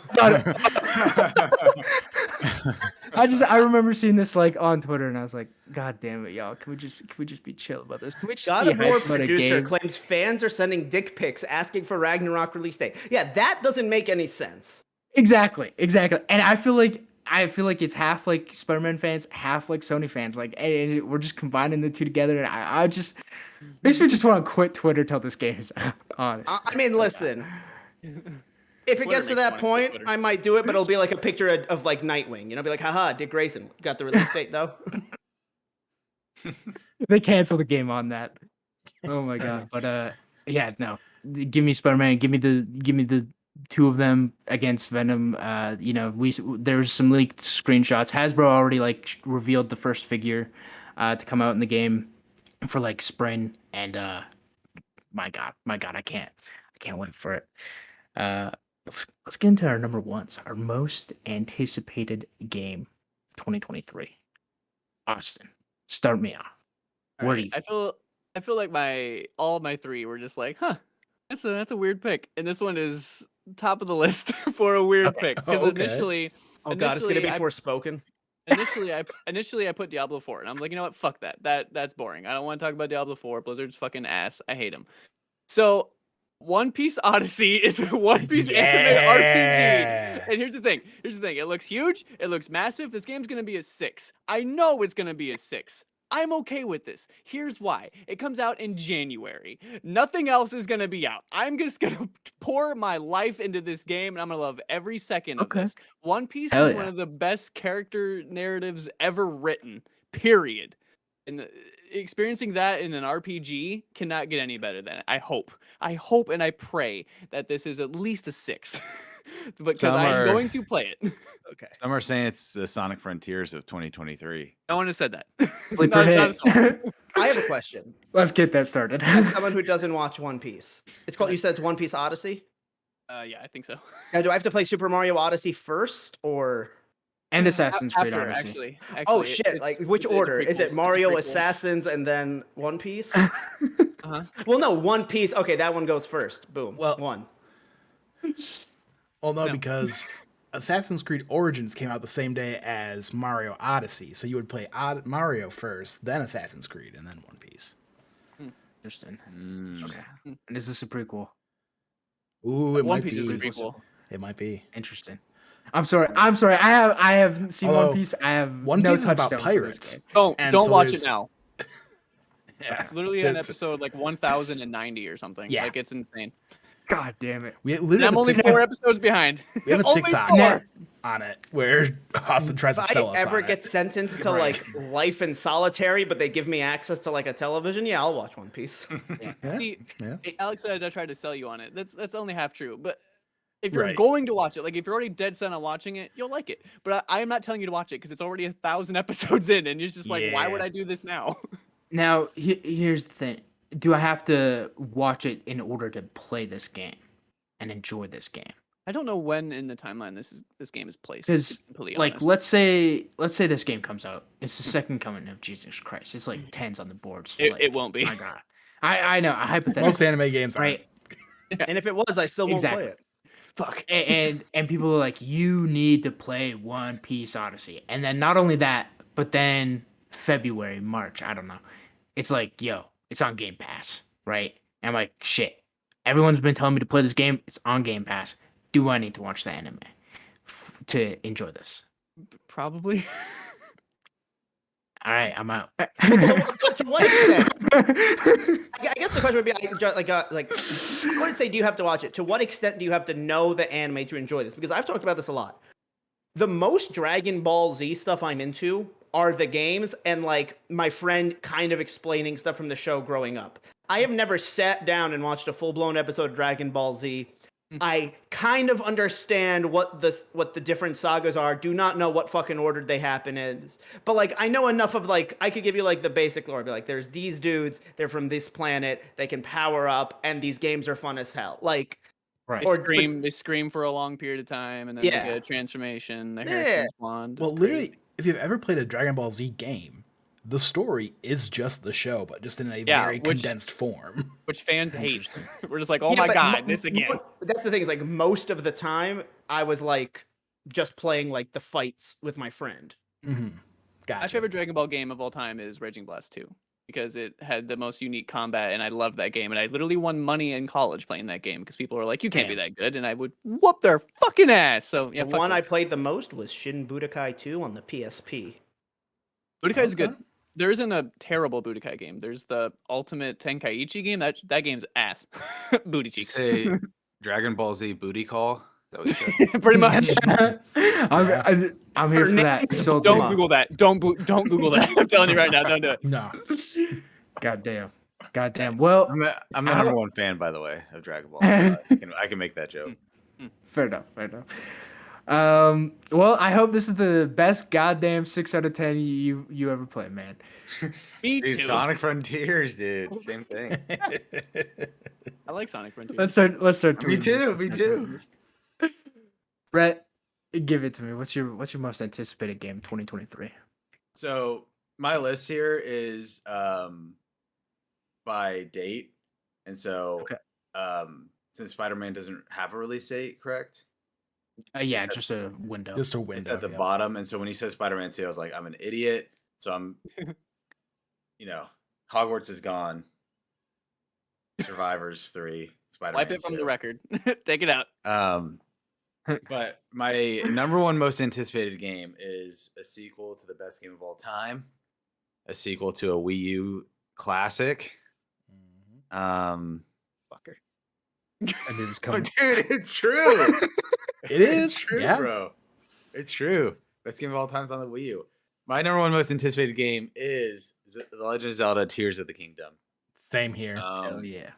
up. I remember seeing this like on Twitter, and I was like, God damn it, y'all! Can we just be chill about this? Can we just God be of War hyped about a producer game? claims fans are sending dick pics asking for Ragnarok release date. Yeah, that doesn't make any sense. Exactly. And I feel like it's half like Spider-Man fans, half like Sony fans. Like, and we're just combining the two together, and I just makes me just want to quit Twitter till this game is out. Honestly. I mean, listen. If it Twitter gets to makes that fun of point, Twitter. I might do it, but it'll be like a picture of like Nightwing. You know, be like, haha, Dick Grayson. Got the release date though. They cancel the game on that. Oh my god! But yeah, no. Give me Spider-Man. Give me the two of them against Venom. You know, there's some leaked screenshots. Hasbro already like revealed the first figure to come out in the game for like spring, and my god, I can't wait for it. Let's get into our number ones. Our most anticipated game, 2023. Austin, start me off. Where do you? I feel like all my three were just like, huh, that's a weird pick, and this one is top of the list for a weird pick because okay. initially, Oh god, it's gonna be I- Forspoken. initially I put Diablo 4, and I'm like, you know what, fuck that. That's boring. I don't want to talk about Diablo 4. Blizzard's fucking ass. I hate them. So One Piece Odyssey is a One Piece anime RPG. And here's the thing. It looks huge. It looks massive. This game's going to be a 6. I know it's going to be a 6. I'm okay with this. Here's why. It comes out in January. Nothing else is going to be out. I'm just going to pour my life into this game, and I'm going to love every second of this. One Piece is one of the best character narratives ever written, period. And experiencing that in an RPG cannot get any better than it. I hope and I pray that this is at least a 6. Because I'm going to play it. Okay. Some are saying it's the Sonic Frontiers of 2023. No one has said that. Sleeper hit. I have a question. Let's get that started. As someone who doesn't watch One Piece, it's called. You said it's One Piece Odyssey. Yeah, I think so. Now, do I have to play Super Mario Odyssey first, or? And Assassin's Creed, After, honestly. actually, Oh shit! Like which order? Is it Mario, prequel. Assassins, and then One Piece? Uh-huh. Well, no, One Piece. Okay, that one goes first. Boom. Well- One. Well, no, No. because Assassin's Creed Origins came out the same day as Mario Odyssey, so you would play Mario first, then Assassin's Creed, and then One Piece. Interesting. Mm. Okay. And is this a prequel? Ooh, it One might Piece is a be. prequel. It might be. Interesting. I'm sorry. I haven't seen Although, One Piece. I have One no Piece is about touchstone for this pirates. game. And Don't so watch there's- it now. Yeah, It's literally an there's- episode like 1090 or something. Yeah. Like it's insane. God damn it. We And literally I'm have a only TikTok- 4 episodes behind. we have a Only TikTok 4. on it where Austin tries to If sell I us ever on get it. sentenced to Right. like life in solitary, but they give me access to like a television, yeah, I'll watch One Piece. Yeah, See, yeah. Alex said I tried to sell you on it. That's only half true. But if you're Right. going to watch it, like if you're already dead set on watching it, you'll like it. But I am not telling you to watch it because it's already 1,000 episodes in, and you're just like, why would Yeah. I do this now? Now, here's the thing. Do I have to watch it in order to play this game and enjoy this game? I don't know when in the timeline this game is placed. Because, to be completely like, honest. let's say this game comes out. It's the second coming of Jesus Christ. It's like tens on the boards. It like, won't be. My God. I know. Hypothetically. Most anime games are. Right. And if it was, I still won't Exactly. play it. Fuck. And people are like, you need to play One Piece Odyssey. And then not only that, but then February, March, I don't know. It's like, yo, it's on Game Pass, right? And I'm like, shit. Everyone's been telling me to play this game. It's on Game Pass. Do I need to watch the anime to enjoy this? Probably. All right, I'm out. To what extent? I guess the question would be like, I wouldn't say do you have to watch it. To what extent do you have to know the anime to enjoy this? Because I've talked about this a lot. The most Dragon Ball Z stuff I'm into are the games and like my friend kind of explaining stuff from the show growing up. I have never sat down and watched a full-blown episode of Dragon Ball Z. I kind of understand what the different sagas are. Do not know what fucking order they happen in. But like I know enough of like I could give you like the basic lore. Be like, there's these dudes, they're from this planet, they can power up, and these games are fun as hell. Like Right. They scream for a long period of time, and then they get a transformation. Their hair turns blonde. Well, It's literally, crazy. if you've ever played a Dragon Ball Z game, the story is just the show, but just in a Yeah, very which- condensed form. Which fans hate. Interesting. We're just like, oh Yeah, my but god, this again. That's the thing is like most of the time I was like just playing like the fights with my friend. Mm-hmm. Gotcha. My favorite Dragon Ball game of all time is Raging Blast 2 because it had the most unique combat, and I love that game. And I literally won money in college playing that game because people were like, "You can't be that good," and I would whoop their fucking ass. So yeah, The fuck one I those. played the most was Shin Budokai 2 on the PSP. Budokai is good. Okay. There isn't a terrible Budokai game. There's the Ultimate Tenkaichi game. That game's ass. Booty You cheeks. say Dragon Ball Z booty call? Is that what you said? Pretty much. I'm here for that. So Don't Google that. Don't Google that. I'm telling you right now. Don't do it. No. Goddamn. Well, I'm the number one fan, by the way, of Dragon Ball. So I can make that joke. fair enough. Well, I hope this is the best goddamn 6 out of 10 you ever played, man. Me too. Dude, Sonic Frontiers, dude. Same thing. I like Sonic Frontiers. Let's start. Me tweeting too. this. Me too. Brett, give it to me. What's your most anticipated game 2023? So my list here is by date, and so Okay. since Spider-Man doesn't have a release date, correct? Yeah, just a window. Just a window. It's at the yeah. bottom, and so when he said Spider-Man 2, I was like, I'm an idiot. So I'm, Hogwarts is gone. Survivors 3. Spider-Man Wipe it from 2. the record. Take it out. But my number one most anticipated game is a sequel to the best game of all time, a sequel to a Wii U classic. Mhm. Fucker. I knew it was Oh, coming. dude, it's true. It It's is. true, Yeah. bro. It's true. Best game of all time is on the Wii U. My number one most anticipated game is The Legend of Zelda: Tears of the Kingdom. Same here. Hell yeah.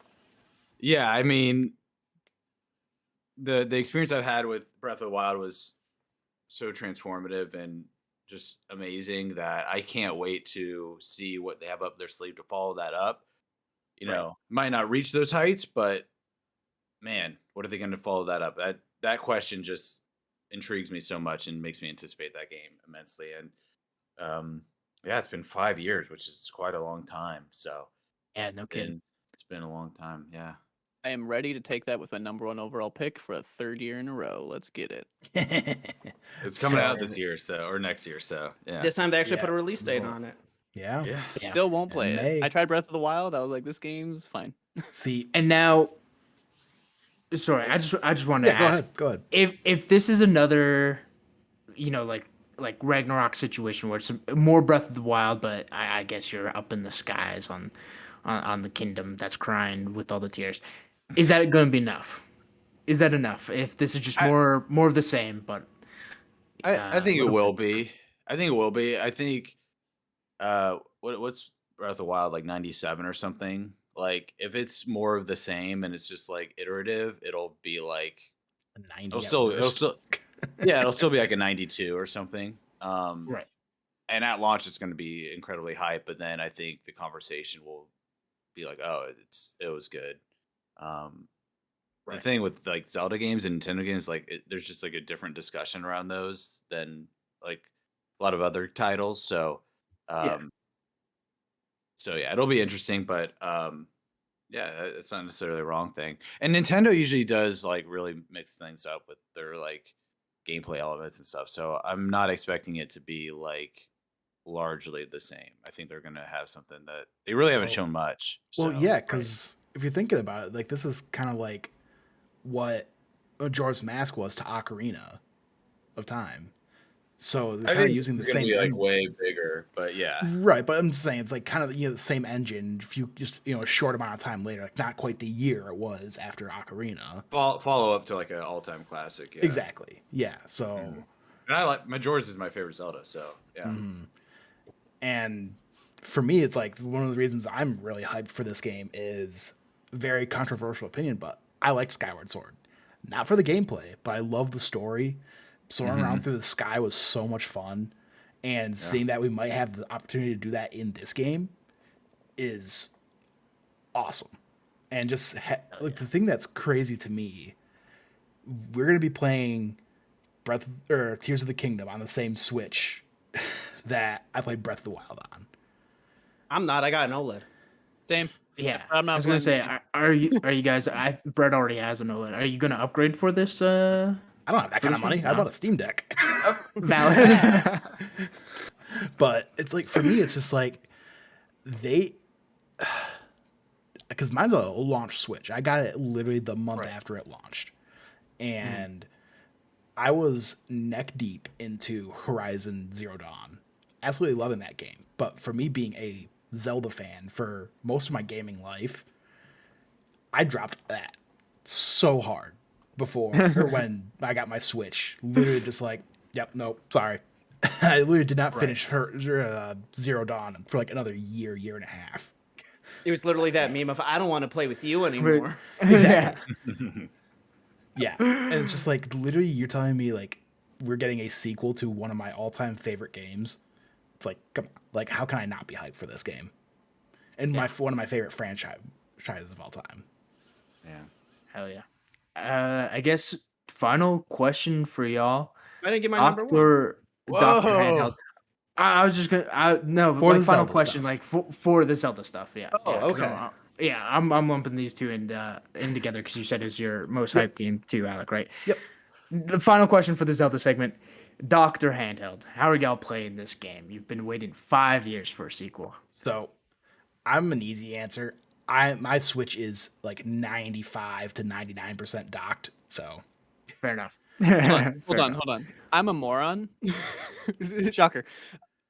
Yeah, I mean, the experience I've had with Breath of the Wild was so transformative and just amazing that I can't wait to see what they have up their sleeve to follow that up. Might not reach those heights, but man, what are they going to follow that up? That question just intrigues me so much and makes me anticipate that game immensely. And yeah, it's been 5 years, which is quite a long time. So Yeah, no kidding. it's been a long time. Yeah. I am ready to take that with my number one overall pick for a third year in a row. Let's get it. It's coming out So- this year, or next year. So yeah. This time they actually Yeah. put a release date Well, on it. Yeah. Yeah. I Yeah. still won't play In it. May. I tried Breath of the Wild. I was like, this game's fine. See. And now, sorry, I just wanted Yeah. to Go ask ahead. Go ahead. if this is another, like Ragnarok situation where it's more Breath of the Wild, but I guess you're up in the skies on the kingdom that's crying with all the tears. Is that going to be enough? Is that enough? If this is just more of the same, but I think it little will be. I think it will be. I think what's Breath of the Wild, like 97 or something? Like if it's more of the same and it's just like iterative, it'll be like 90 it'll at still worst. it'll still be like a 92 or something. right. And at launch it's going to be incredibly hype, but then I think the conversation will be like, oh, it was good. The Right. thing with like Zelda games and Nintendo games, like there's just like a different discussion around those than like a lot of other titles. So, so yeah, it'll be interesting, but yeah, it's not necessarily the wrong thing. And Nintendo usually does like really mix things up with their like gameplay elements and stuff. So I'm not expecting it to be like largely the same. I think they're gonna have something that they really haven't Well- shown much. Well, so- yeah, because if you're thinking about it, like this is kind of like what Majora's Mask was to Ocarina of Time. So they're I kind of think using the it's gonna same be like engine. way bigger, but yeah. Right, but I'm just saying it's like kind of the same engine. If you just a short amount of time later, like not quite the year it was after Ocarina. Follow up to like an all time classic. Yeah. Exactly. Yeah. So, And I like Majora's is my favorite Zelda. So yeah. and for me, it's like one of the reasons I'm really hyped for this game is very controversial opinion, but I liked Skyward Sword. Not for the gameplay, but I love the story. Soaring around through the sky was so much fun, and seeing that we might have the opportunity to do that in this game is awesome. And just like the thing that's crazy to me, we're gonna be playing Tears of the Kingdom on the same Switch that I played Breath of the Wild on. I'm not. I got an OLED. Same. Yeah, I'm not I was gonna playing say, this are you guys? Brett already has an OLED. Are you gonna upgrade for this? I don't have that kind of this one? money. I bought a Steam Deck. Valid. But it's like for me, it's just like because mine's a launch Switch. I got it literally the month after it launched, and I was neck deep into Horizon Zero Dawn, absolutely loving that game. But for me, being a Zelda fan for most of my gaming life, I dropped that so hard before or when I got my Switch. Literally just like, yep, nope, sorry. I literally did not finish Zero Dawn for like another year and a half. It was literally that meme of I don't want to play with you anymore. Exactly. Yeah. And it's just like literally you're telling me like we're getting a sequel to one of my all-time favorite games. It's like, come on, like how can I not be hyped for this game? And one of my favorite franchises of all time. Yeah. Hell yeah. I guess final question for y'all. I didn't get my number one. Dr. Handheld. I was just gonna no, For like the final Zelda question, stuff. like for the Zelda stuff. Yeah. Oh, yeah, 'cause okay. I'm lumping these two in together because you said it's your most hyped game too, Alec, right? Yep. The final question for the Zelda segment. Dr. Handheld, how are y'all playing this game? You've been waiting 5 years for a sequel. So I'm an easy answer. My Switch is like 95 to 99% docked. So Fair enough. Hold on. I'm a moron. Shocker.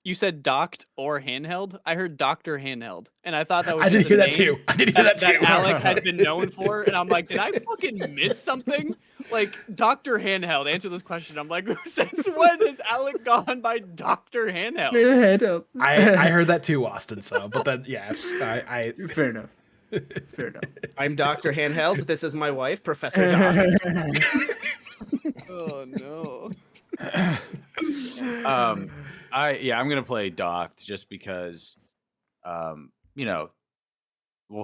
You said docked or handheld. I heard Doctor Handheld, and I thought that was. I did just a hear that name too. I did hear that too. Alec has been known for, and I'm like, did I fucking miss something? Like Doctor Handheld. Answer this question. I'm like, since when has Alec gone by Doctor Handheld? Handheld. I heard that too, Austin. So, but then yeah, I Fair enough. Fair enough. I'm Dr. Handheld. This is my wife, Professor Doc. Oh no. I'm gonna play docked just because we'll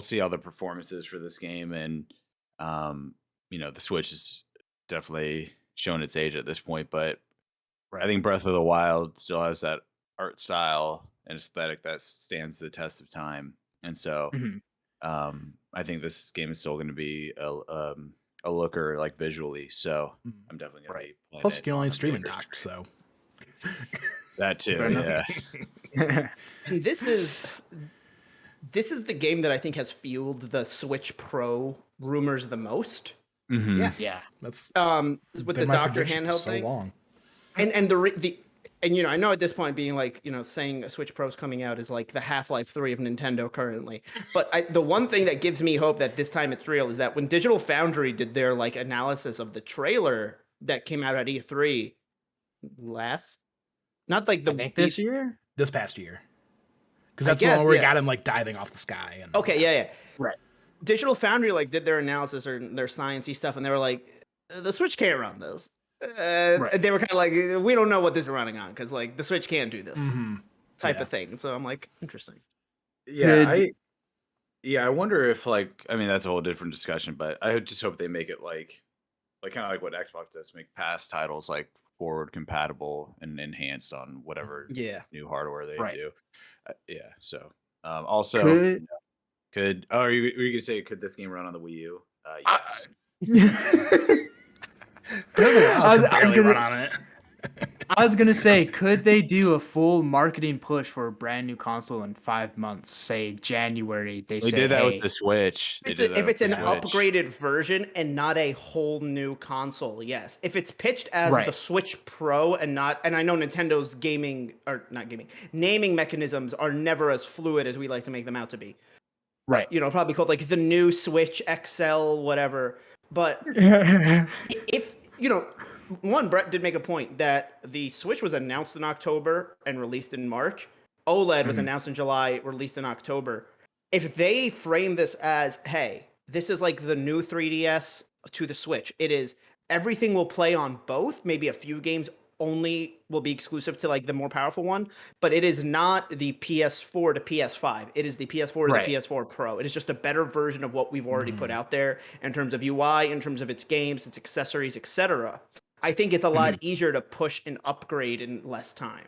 see how the performances for this game, and the Switch is definitely shown its age at this point, but I think Breath of the Wild still has that art style and aesthetic that stands the test of time. And so Mhm. I think this game is still going to be a looker like visually. So I'm definitely going to be playing plus it you can only on a stream in bigger docked. screen. So That too, Fair enough. yeah. And this is the game that I think has fueled the Switch Pro rumors the most. Mhm. yeah, Yeah. that's With been the my Dr. prediction for Handheld so thing. long. And I know at this point being like, saying a Switch Pro's coming out is like the Half-Life 3 of Nintendo currently. But the one thing that gives me hope that this time it's real is that when Digital Foundry did their like analysis of the trailer that came out at E3 not like the I think this year. This past year, because I that's the one guess, where we yeah. got him like diving off the sky. And Okay, yeah. Right. Digital Foundry like did their analysis or their sciencey stuff, and they were like, the Switch can't run this. Right. They were kind of like, we don't know what this is running on because like the Switch can't do this Mhm. type Yeah. of thing. So I'm like, interesting. Yeah, I wonder if that's a whole different discussion, but I just hope they make it like kind of like what Xbox does, make past titles like forward compatible and enhanced on whatever Yeah. new hardware they Right. do. Yeah. So also Could were you gonna say could this game run on the Wii U? Yes. Breath of the Wild I was could barely gonna- run on it. I was gonna say, could they do a full marketing push for a brand new console in 5 months? Say January, they They say, did that hey, with the Switch. They did that If with it's the an Switch. upgraded version and not a whole new console, yes. If it's pitched as the Right. Switch Pro and not, and I know Nintendo's naming mechanisms are never as fluid as we like to make them out to be. right. Probably called like the new Switch XL, whatever. But if one, Brett did make a point that the Switch was announced in October and released in March. OLED was Mhm. announced in July, released in October. If they frame this as, hey, this is like the new 3DS to the Switch, it is everything will play on both. Maybe a few games only will be exclusive to like the more powerful one, but it is not the PS4 to PS5. It is the PS4 to Right. the PS4 Pro. It is just a better version of what we've already put out there in terms of UI, in terms of its games, its accessories, etc. I think it's a lot easier to push an upgrade in less time.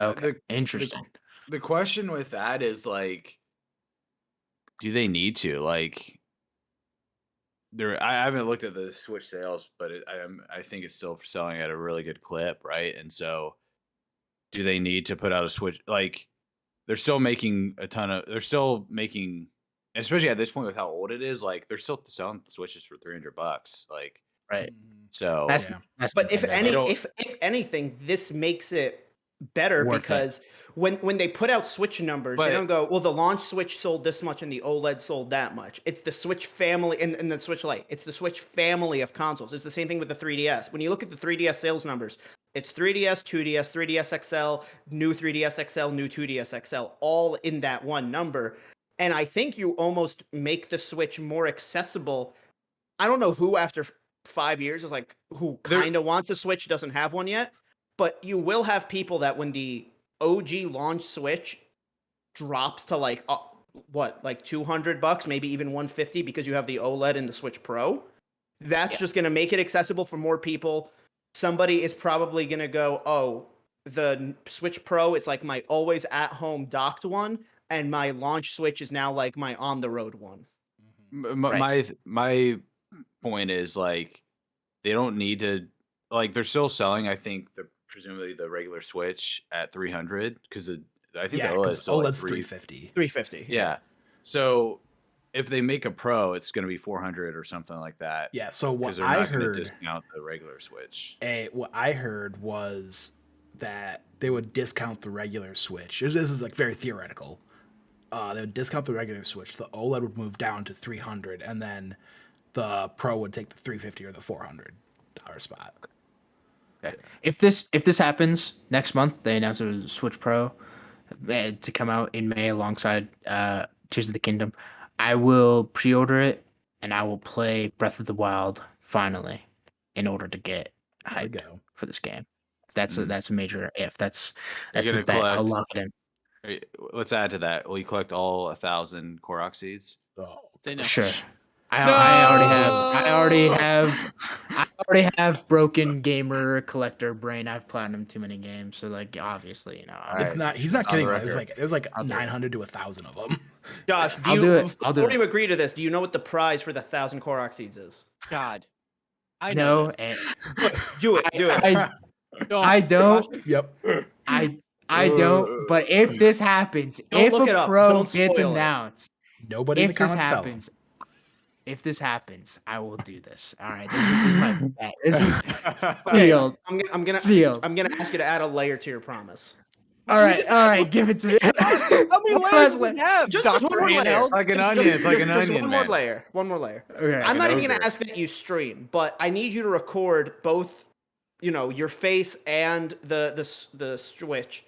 Okay. The- Interesting. The question with that is like, do they need to? Like, I haven't looked at the Switch sales, but I think it's still selling at a really good clip, right? And so, do they need to put out a Switch? Like, they're still making they're still making, especially at this point with how old it is. Like, they're still selling Switches for $300. Like, Right. so That's Yeah. that's But if Nintendo, though. if anything, this makes it better Worth it. because when they put out Switch numbers, But- they don't go, well, the launch Switch sold this much and the OLED sold that much. It's the Switch family and the Switch Lite. It's the Switch family of consoles. It's the same thing with the 3DS. When you look at the 3DS sales numbers, it's 3DS, 2DS, 3DS XL, new 3DS XL, new 2DS XL, all in that one number. And I think you almost make the Switch more accessible. I don't know who after 5 years is like who There- kind of wants a Switch doesn't have one yet, but you will have people that when the OG launch Switch drops to like like $200, maybe even 150 because you have the OLED and the Switch Pro, that's just going to make it accessible for more people. Somebody is probably going to go, "Oh, the Switch Pro is like my always at home docked one and my launch Switch is now like my on the road one." My point is like, they don't need to, like, they're still selling, I think, presumably the regular Switch at 300 because I think Yeah, the OLED is because still like OLED's 350. 350. Yeah. So if they make a Pro, it's going to be 400 or something like that. Yeah. So what Because they're I not going to heard, discount the regular Switch. what I heard was that they would discount the regular Switch. This is like very theoretical. They would discount the regular Switch. The OLED would move down to 300, and then the Pro would take the 350 or the $400 spot. Okay. If this happens next month, they announce a Switch Pro to come out in May alongside Tears of the Kingdom. I will pre-order it and I will play Breath of the Wild finally in order to get There we hyped go. for this game. That's a major if. That's You're the gonna bet. I'll collect- lock it in. Let's add to that. Will you collect all 1,000 Korok seeds? Oh, Say no. Sure. I already have broken gamer collector brain. I've platinum too many games, so like obviously, it's Alright, not. He's not on kidding. the There's record. like I'll do it. 900 to 1,000 of them. Josh, I'll do it. I'll do before it. you agree to this, do you know what the prize for the 1,000 Korok seeds is? God. I know. No, this. and Do it. Do it. I don't. Yep. I don't. But if this happens, Don't if look it a up. pro Don't gets spoil it. announced, Nobody in the if this comments tell him. happens, I will do this. All right, this is my bet. This is sealed. I'm gonna Sealed. I'm gonna ask you to add a layer to your promise. All right, give it to me. How many What's layers that does it have? Just Dr. one more layer. Handheld? Like an Just- onion. just- It's like just- an just onion, one more man. layer. One more layer. Okay. I'm not even gonna ogre. ask that you stream, but I need you to record both, your face and the Switch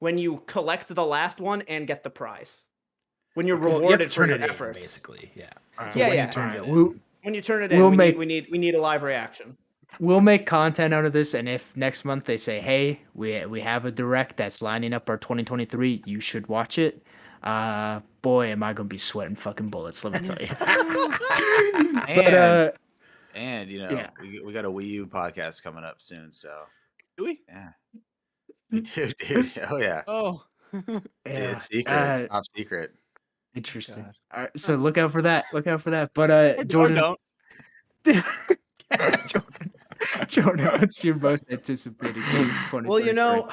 when you collect the last one and get the prize. When you're Well, you have to rewarded for turn your it in, efforts. basically. Yeah. Alright. So Yeah, when yeah. he turns Alright, it we'll- in, When you turn it in, We'll we make- need a live reaction. We'll make content out of this, and if next month they say, "Hey, we have a direct that's lining up our 2023, you should watch it." Boy, am I gonna be sweating fucking bullets. Let me tell you. But And yeah. we got a Wii U podcast coming up soon, so Do we? yeah. We do, dude. Oh yeah. Oh. Dude, yeah, it's secret. It's uh, top secret. interesting. God. All right, so look out for that. Look out for that. But Or Jordan, don't. Jordan, Jordan, what's your most anticipated game of 2023? Well, you know,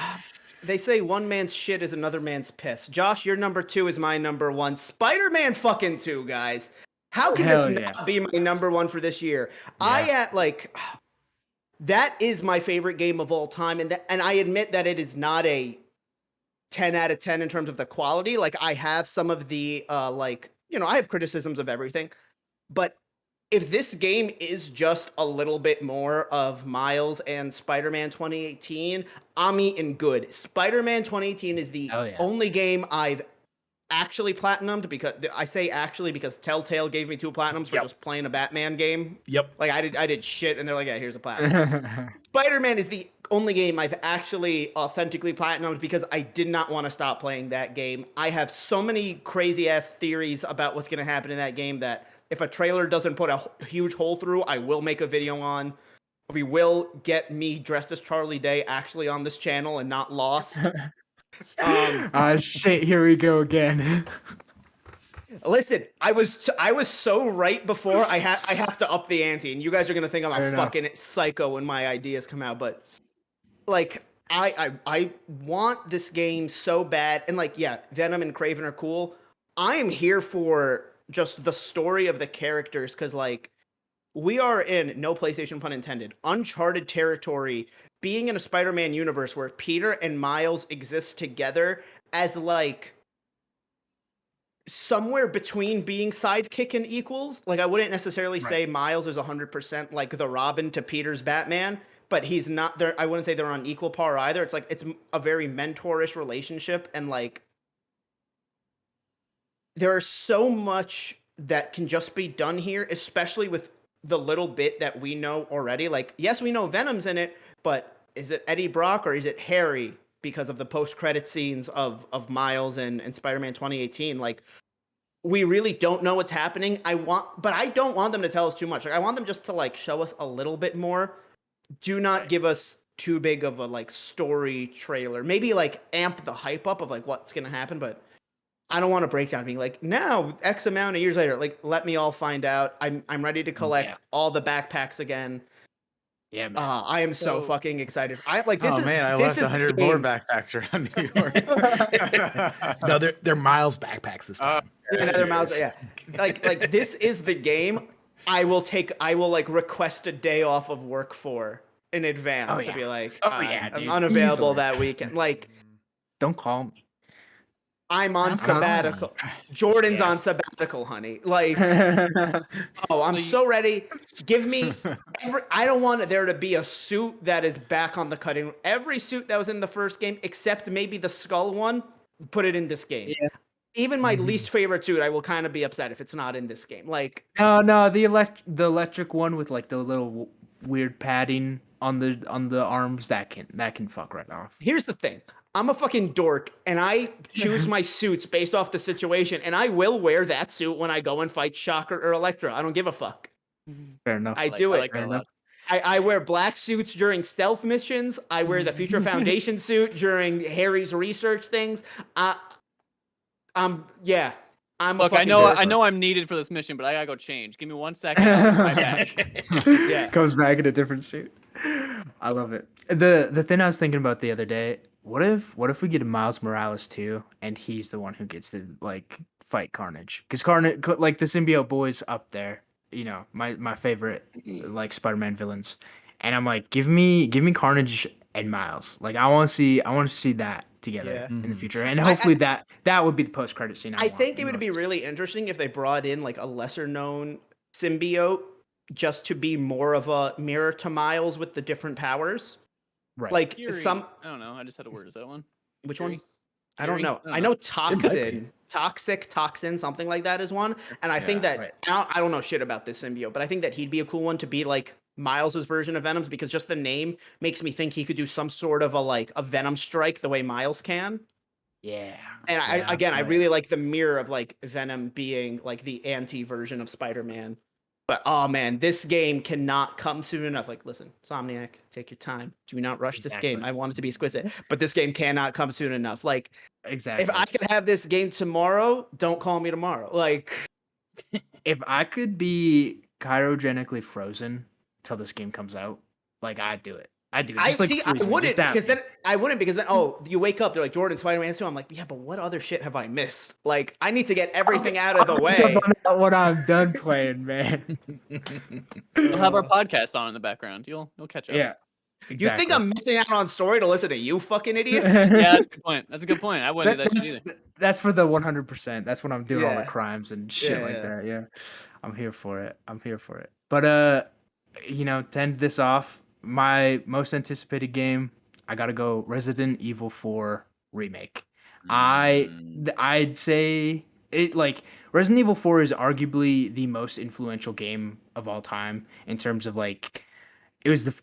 they say one man's shit is another man's piss. Josh, your number 2 is my number 1. Spider-Man fucking 2, guys. How can Hell this yeah. not be my number 1 for this year? Yeah. That is my favorite game of all time, and I admit that it is not a 10 out of 10 in terms of the quality. Like, I have some of the I have criticisms of everything, but if this game is just a little bit more of Miles and Spider-Man 2018, I'm eating good. Spider-Man 2018 is the Hell yeah. only game I've actually platinumed, because I say actually because Telltale gave me 2 platinums for Yep. just playing a Batman game. Yep. Like, I did shit, and they're like, yeah, here's a platinum. Spider-Man is the only game I've actually authentically platinumed because I did not want to stop playing that game. I have so many crazy-ass theories about what's going to happen in that game that if a trailer doesn't put a huge hole through, I will make a video on. We will get me dressed as Charlie Day actually on this channel and not Lost. Shit, here we go again. Listen, I was so right before. I have to up the ante, and you guys are gonna think I'm Fair a enough. fucking psycho when my ideas come out. But like, I want this game so bad, and like, yeah, Venom and Kraven are cool. I am here for just the story of the characters, because like, we are in, no PlayStation pun intended, uncharted territory, being in a Spider-Man universe where Peter and Miles exist together as like somewhere between being sidekick and equals. Like, I wouldn't necessarily say Miles is 100% like the Robin to Peter's Batman, but he's not there. I wouldn't say they're on equal par either. It's like, it's a very mentorish relationship, and like, there is so much that can just be done here, especially with the little bit that we know already. Like, yes, we know Venom's in it, but is it Eddie Brock or is it Harry because of the post-credit scenes of Miles and Spider-Man 2018? Like, we really don't know what's happening. But I don't want them to tell us too much. Like, I want them just to like show us a little bit more. Do not give us too big of a like story trailer. Maybe like amp the hype up of like what's gonna happen, but I don't want to break down being like, now X amount of years later, like, let me all find out. I'm ready to collect all the backpacks again. Yeah, man. I am so So- fucking excited. I like this. Oh is, man, I this left is the 100 more game. backpacks around New York. No, they're Miles backpacks this time. Yeah, another mouse. Yeah, like this is the game I will like request a day off of work for in advance Oh, to yeah. be like, Oh, yeah, I'm dude. unavailable Easily. that weekend. Like, Don't call me. I'm on I'm sabbatical. Jordan's Yeah. on sabbatical, honey. Like, yeah, oh, I'm So so ready. Give me. I don't want there to be a suit that is back on the cutting room. Every suit that was in the first game, except maybe the skull one, put it in this game. Yeah. Even my least favorite suit, I will kind of be upset if it's not in this game. Like, no, the electric one with like the little weird padding on the arms that can fuck right off. here's the thing. I'm a fucking dork, and I choose my suits based off the situation, and I will wear that suit when I go and fight Shocker or Elektra. I don't give a fuck. Fair enough. I do it. I like that a lot. I wear black suits during stealth missions. I wear the Future Foundation suit during Harry's research things. I'm a Look, I fucking know dork. I'm needed for this mission, but I gotta go change. Give me 1 second. I'll be right back. Yeah. Comes back in a different suit. I love it. The thing I was thinking about the other day, what if we get a Miles Morales too, and he's the one who gets to like fight Carnage? Because Carnage, like the symbiote boys up there, you know, my favorite like Spider-Man villains, and I'm like, give me Carnage and Miles. Like I want to see that together Yeah. in the future, and hopefully that would be the post credit scene. I think it would be really interesting if they brought in like a lesser known symbiote just to be more of a mirror to Miles with the different powers. right. Like Fury, some I don't know. I just had a word. Is that one? which Fury? one? I don't Fury? know. I don't I know. know toxin, something like that is one. And I think Yeah, that right. I don't know shit about this symbiote, but I think that he'd be a cool one to be like Miles's version of Venom's, because just the name makes me think he could do some sort of a Venom strike the way Miles can. yeah. And Yeah, I right. really like the mirror of like Venom being like the anti version of Spider-Man. But oh man, this game cannot come soon enough. Like, listen, Insomniac, take your time. Do not rush this game. Exactly. I want it to be exquisite, but this game cannot come soon enough. Like, Exactly. if I could have this game tomorrow, don't call me tomorrow. Like, If I could be cryogenically frozen till this game comes out, like I'd do it. I'd do it. I Just like see. I freeze me, wouldn't just because stab me. then I wouldn't because then you wake up. They're like Jordan Spider-Man 2. I'm like, yeah, but what other shit have I missed? Like I need to get everything out of the I'll jump way. on that when I'm done playing, man. We'll have our podcast on in the background. You'll catch up. Yeah. You think I'm missing out on story to listen to you fucking idiots? Yeah, that's a good point. That's a good point. I wouldn't do that shit either. That's for the 100%. That's when I'm doing all the Yeah. crimes and shit like Yeah. that. Yeah. I'm here for it. But to end this off, my most anticipated game, I gotta go Resident Evil 4 remake. I'd say it like Resident Evil 4 is arguably the most influential game of all time in terms of like it was the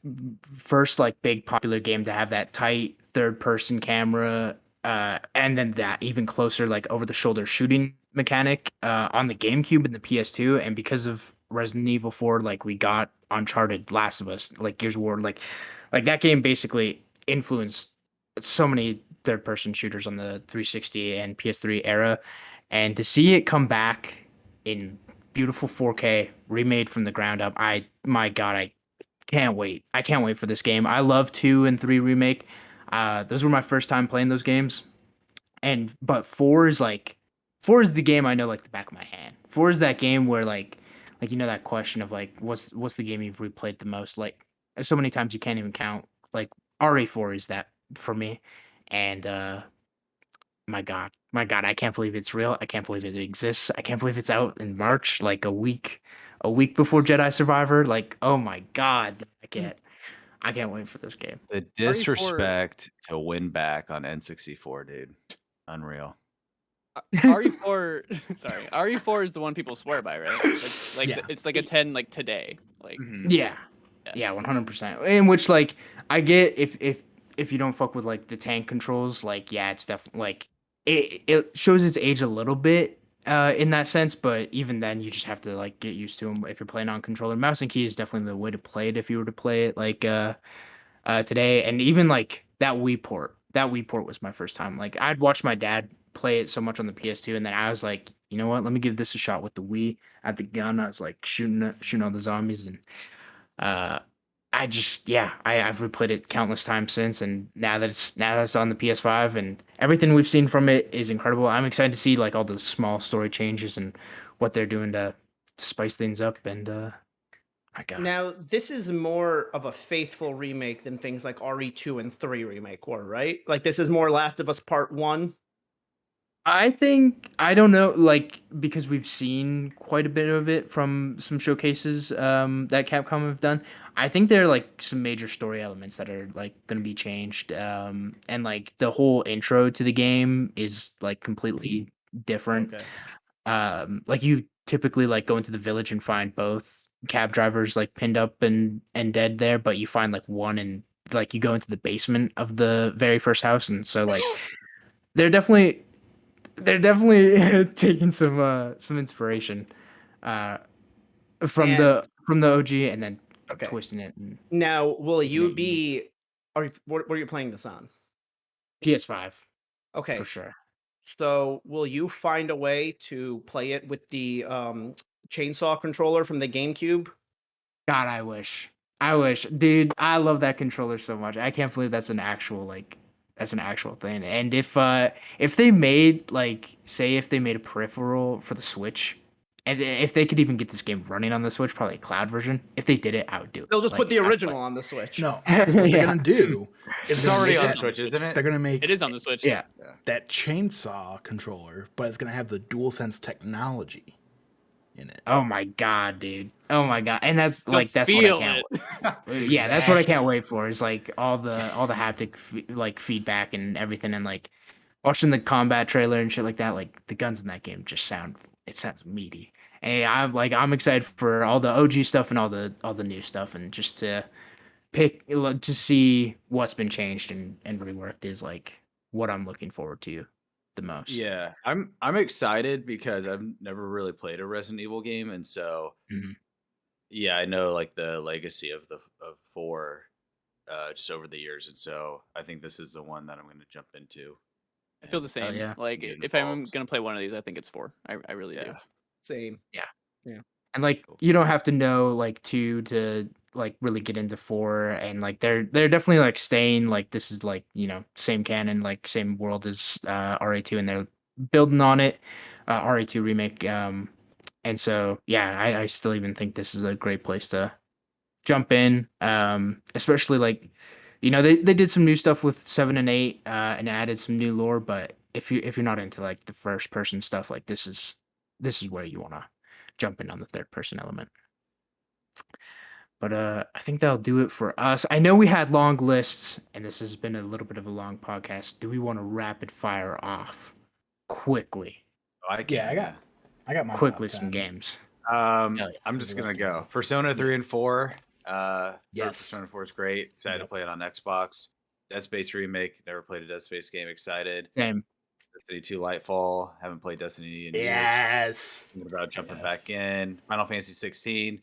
first like big popular game to have that tight third person camera, and then that even closer like over the shoulder shooting mechanic on the GameCube and the PS2. And because of Resident Evil 4, like we got Uncharted, Last of Us, like Gears of War, like that game basically influenced so many third person shooters on the 360 and PS3 era. And to see it come back in beautiful 4K remade from the ground up, my God, I can't wait. I can't wait for this game. I love 2 and 3 remake. Those were my first time playing those games. But 4 is the game I know like the back of my hand. 4 is that game where like that question of like what's the game you've replayed the most? Like so many times you can't even count. Like RE4 is that for me. And my God, I can't believe it's real. I can't believe it exists. I can't believe it's out in March, like a week before Jedi Survivor. Like, oh my God, I can't wait for this game. The disrespect to win back on N64, dude. Unreal. RE4, sorry, RE4 is the one people swear by, right? Like Yeah. it's like a 10 like today. Like Yeah, 100%. In which like I get if you don't fuck with like the tank controls, like yeah, it's definitely like it shows its age a little bit in that sense, but even then you just have to like get used to them if you're playing on controller. Mouse and key is definitely the way to play it if you were to play it like today. And even like that Wii port. That Wii port was my first time. Like I'd watched my dad play it so much on the PS2, and then I was like, you know what? Let me give this a shot with the Wii. I had the gun. I was like shooting all the zombies, and I've replayed it countless times since. And now that it's on the PS5 and everything we've seen from it is incredible. I'm excited to see like all the small story changes and what they're doing to spice things up. And my God. Now, this is more of a faithful remake than things like RE2 and 3 remake were, right? Like this is more Last of Us Part 1. I think I don't know, like because we've seen quite a bit of it from some showcases that Capcom have done. I think there are like some major story elements that are like going to be changed, and like the whole intro to the game is like completely different. Okay. Like you typically like go into the village and find both cab drivers like pinned up and dead there, but you find like one and like you go into the basement of the very first house, and so like they're definitely taking some inspiration from And- the OG and then Okay. twisting it in Now, will you Yeah, you- be? What are you playing this on? PS5 Okay. for sure. So, will you find a way to play it with the chainsaw controller from the GameCube? God, I wish, dude. I love that controller so much. I can't believe that's an actual thing. And if they made like say if they made a peripheral for the Switch. And if they could even get this game running on the Switch, probably a cloud version. If they did it, I would do it. They'll just Like, put the I'd play- original on the Switch. No, what they're Yeah. gonna do? is It's they're gonna already make on that- Switch, isn't it? They're gonna make it is on the Switch. Yeah. that chainsaw controller, but it's gonna have the DualSense technology in it. Oh my God, dude. Oh my God. And that's You'll like that's feel what I can't. it. Yeah, that's what I can't wait for. Is like all the haptic like feedback and everything, and like watching the combat trailer and shit like that. Like the guns in that game just sounds meaty. And I'm excited for all the OG stuff and all the new stuff, and just to see what's been changed and reworked is like what I'm looking forward to the most. Yeah, I'm excited because I've never really played a Resident Evil game, and so Mhm. yeah, I know like the legacy of four just over the years, and so I think this is the one that I'm going to jump into. I feel the same. yeah. Like Get if I'm involved. gonna play one of these, I think it's 4. I really do. Yeah. Same. And like you don't have to know like 2 to like really get into 4, and like they're definitely like staying like this is like, you know, same canon, like same world as RA2, and they're building on it. RA2 remake, and so yeah, I still even think this is a great place to jump in, especially like, you know, they did some new stuff with 7 and 8, and added some new lore, but if you're not into like the first person stuff, like this is where you want to jump in on the third person element. But I think that'll do it for us. I know we had long lists, and this has been a little bit of a long podcast. Do we want to rapid fire off quickly? I can. Yeah, I got my Quickly top some 10. games. I'm yeah. just gonna go. Persona 3 and 4. Yes. Persona 4 is great. Excited to play it on Xbox. Dead Space remake. Never played a Dead Space game. Excited. Same. Destiny 2 Lightfall. Haven't played Destiny in years. Yes. Thinking about jumping back in. Final Fantasy 16.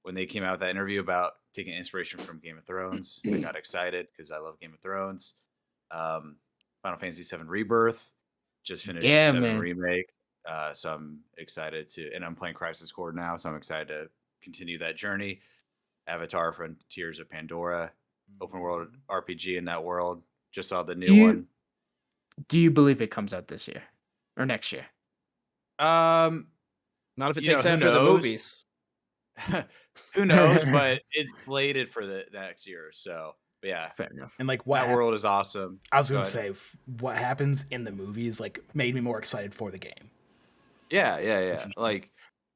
When they came out with that interview about taking inspiration from Game of Thrones, I got excited because I love Game of Thrones. Final Fantasy 7 Rebirth. Just finished 7 man. remake. So I'm excited and I'm playing Crisis Core now, so I'm excited to continue that journey. Avatar: Frontiers of Pandora, open world RPG in that world. Just saw the new one. Do you believe it comes out this year or next year? Not if it takes after the movies. Who knows? But it's slated for the next year or so. But yeah, Fair enough. And like that world is awesome. I was gonna Go say what happens in the movies like made me more excited for the game. Yeah. Like,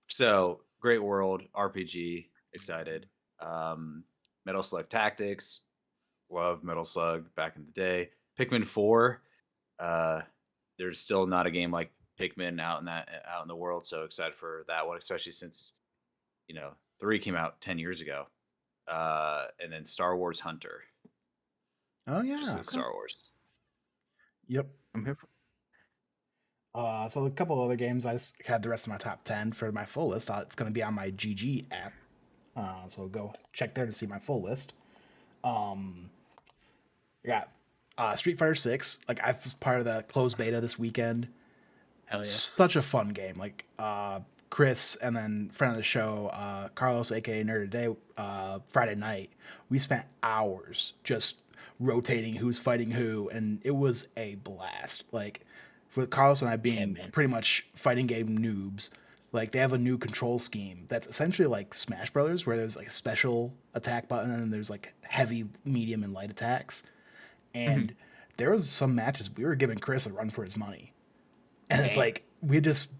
so great world RPG. Excited. Metal Slug Tactics. Love Metal Slug back in the day. Pikmin 4. There's still not a game like Pikmin out in the world, so excited for that one, especially since 3 came out 10 years ago. And then Star Wars Hunter. Oh yeah, Just Star Wars. Yep. I'm here for. So a couple other games. I just had the rest of my top 10 for my full list. It's going to be on my GG app. So go check there to see my full list. I got Street Fighter 6. Like I was part of the closed beta this weekend. Hell yeah. Such a fun game. Like Chris and then friend of the show, Carlos, aka Nerd Today, Friday night, we spent hours just rotating who's fighting who, and it was a blast. Like with Carlos and I being pretty much fighting game noobs, like they have a new control scheme that's essentially like Smash Brothers, where there's like a special attack button and then there's like heavy, medium, and light attacks. And there was some matches we were giving Chris a run for his money, and it's like we just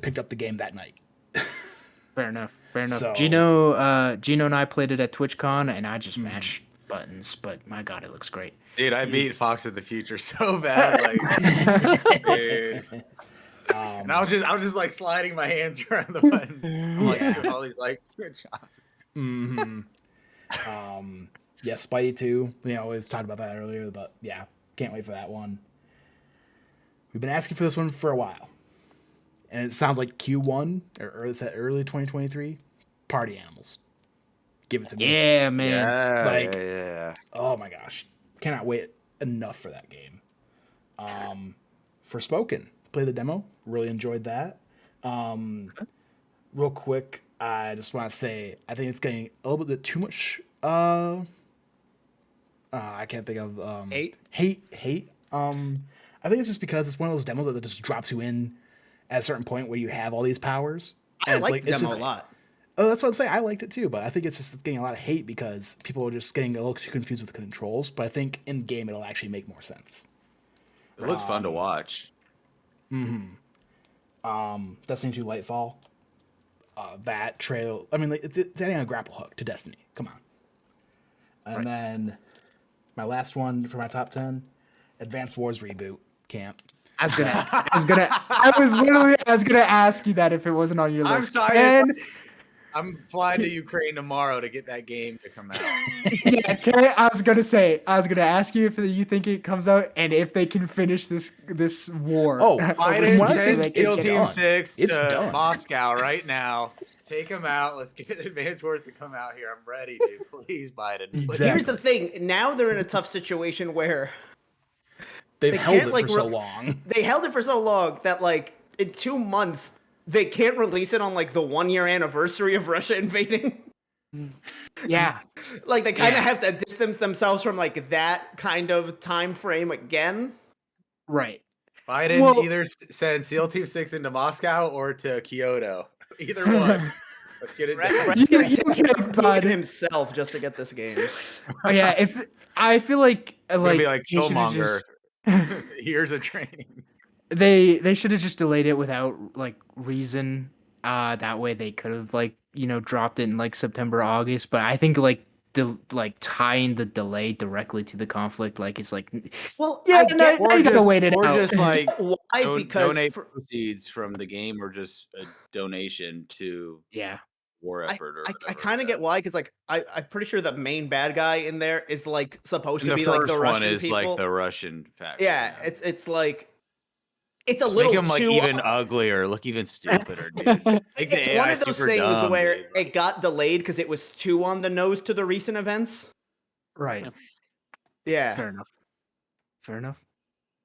picked up the game that night. Fair enough. So- Gino and I played it at TwitchCon, and I just mashed buttons, but my god, it looks great. Dude, I beat Fox of the Future so bad, like, dude. And I was just like sliding my hands around the buttons. I'm like doing all these like good shots. Yeah, Spidey 2. We've talked about that earlier, but yeah, can't wait for that one. We've been asking for this one for a while. And it sounds like Q1 or early 2023. Party Animals. Give it to me. Yeah, man. Yeah. Oh my gosh. Cannot wait enough for that game. Forspoken. Played the demo. Really enjoyed that. Real quick, I just want to say I think it's getting a little bit too much I can't think of hate. I think it's just because it's one of those demos that just drops you in at a certain point where you have all these powers. I like the demo a lot. Oh, that's what I'm saying. I liked it too, but I think it's just getting a lot of hate because people are just getting a little too confused with the controls. But I think in game it'll actually make more sense. It looked fun to watch. Destiny 2 Lightfall. That trail. I mean, like, it's adding a grapple hook to Destiny. Come on. And then my last one for my top 10, Advanced Wars Reboot Camp. I was gonna ask you that if it wasn't on your I'm list. sorry. And, I'm flying to Ukraine tomorrow to get that game to come out. yeah, I was gonna ask you if you think it comes out and if they can finish this war. Oh, Biden What? send It's Steel Team done. 6 It's to done. Moscow right now. Take them out. Let's get Advanced Wars to come out here. I'm ready, dude. Please, Biden. Please. Exactly. Here's the thing. Now they're in a tough situation where They've They held can't, it like, for so long. they held it for so long that like in 2 months they can't release it on like the 1-year anniversary of Russia invading. Yeah, Like they kind of Yeah. have to distance themselves from like that kind of time frame again. right. Biden Well- either send SEAL Team 6 into Moscow or to Kyoto. Either one. Let's get it done. Red's gonna you take get care of Putin Biden. himself just to get this game. Oh, yeah, if I feel like It's gonna be like they should've Killmonger. just- Years of training. they should have just delayed it without like reason. That way they could have like dropped it in like September, August. But I think like tying the delay directly to the conflict, like it's like Well, yeah, I no, get now you gotta wait it or out. just like why because donate for- proceeds from the game, or just a donation to yeah, war I, effort. Or I whatever. kind of get why, because like I'm pretty sure the main bad guy in there is like supposed And to the be first like the one Russian is people. like the Russian faction. Yeah, it's like it's a Just little make them like too even uglier, look even stupider, dude. Make the It's AI one of those super things dumb, where dude. it got delayed because it was too on the nose to the recent events. right. Yeah. Fair enough. Fair enough.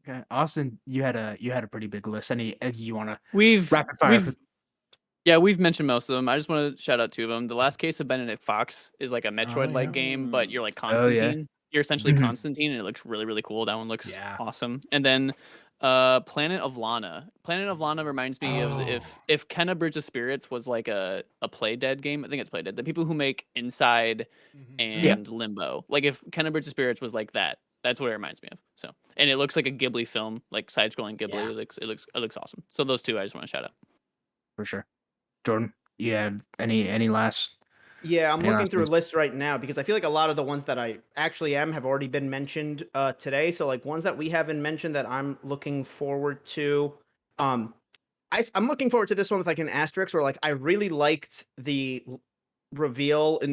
Okay, Austin, you had a pretty big list. Any you want to We've rapid fire? we've yeah, we've mentioned most of them. I just want to shout out two of them. The Last Case of Benedict Fox is like a Metroid-like yeah. game, but you're like Oh, yeah. Constantine. You're essentially Mhm. Constantine, and it looks really, really cool. That one looks Yeah. awesome. And then Planet of Lana. Planet of Lana reminds me of if Kenna Bridge of Spirits was like a Play Dead game. I think it's Play Dead. The people who make Inside and Limbo. Like if Kenna Bridge of Spirits was like that. That's what it reminds me of. So, and it looks like a Ghibli film, like side-scrolling Ghibli. Yeah. It looks awesome. So those two I just want to shout out. For sure. Jordan, you had any last? Yeah, I'm Any looking last through a ones? list right now because I feel like a lot of the ones that I actually have already been mentioned today. So like ones that we haven't mentioned that I'm looking forward to. I'm looking forward to this one with like an asterisk, where like I really liked the reveal in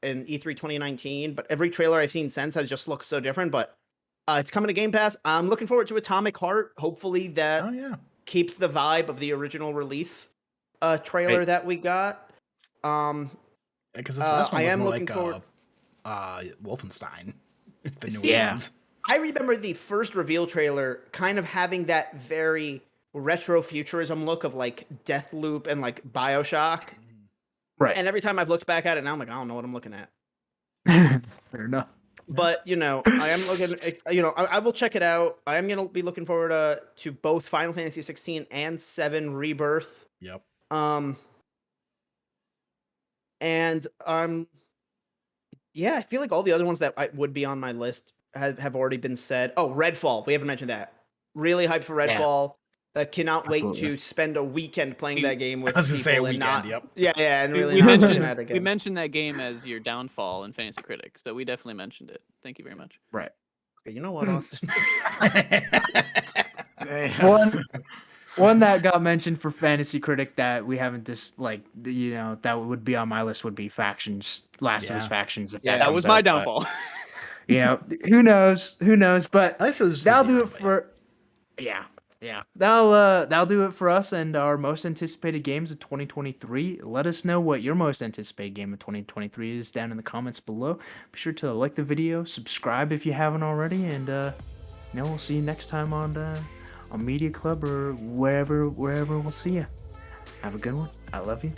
in E3 2019, but every trailer I've seen since has just looked so different. But it's coming to Game Pass. I'm looking forward to Atomic Heart. Hopefully that Oh yeah. keeps the vibe of the original release trailer Right. that we got. Because this last one I looked am more looking like forward. Wolfenstein. The new See, ones. I remember the first reveal trailer kind of having that very retro futurism look of like Deathloop and like BioShock. Right. And every time I've looked back at it now, I'm like, I don't know what I'm looking at. Fair enough. But I am looking. I will check it out. I am gonna be looking forward to both Final Fantasy 16 and 7 Rebirth. Yep. And yeah, I feel like all the other ones that would be on my list have already been said. Oh, Redfall. We haven't mentioned that. Really hyped for Yeah. Redfall. Cannot wait Absolutely. to spend a weekend playing that game with I was gonna say a people and weekend. not. Yep. Yeah, and We, really we not doing mentioned that we again. mentioned that game as your downfall in Fantasy Critic, so we definitely mentioned it. Thank you very much. Right. Okay, you know what, Austin? One that got mentioned for Fantasy Critic that we haven't that would be on my list would be Factions, Last of Us Yeah. Factions. If Yeah, That comes was my out, but, downfall. Who knows? But At least it was that'll Disney do it World, for. Yeah. That'll do it for us and our most anticipated games of 2023. Let us know what your most anticipated game of 2023 is down in the comments below. Be sure to like the video, subscribe if you haven't already, and we'll see you next time on Media Club or wherever we'll see you. Have a good one. I love you.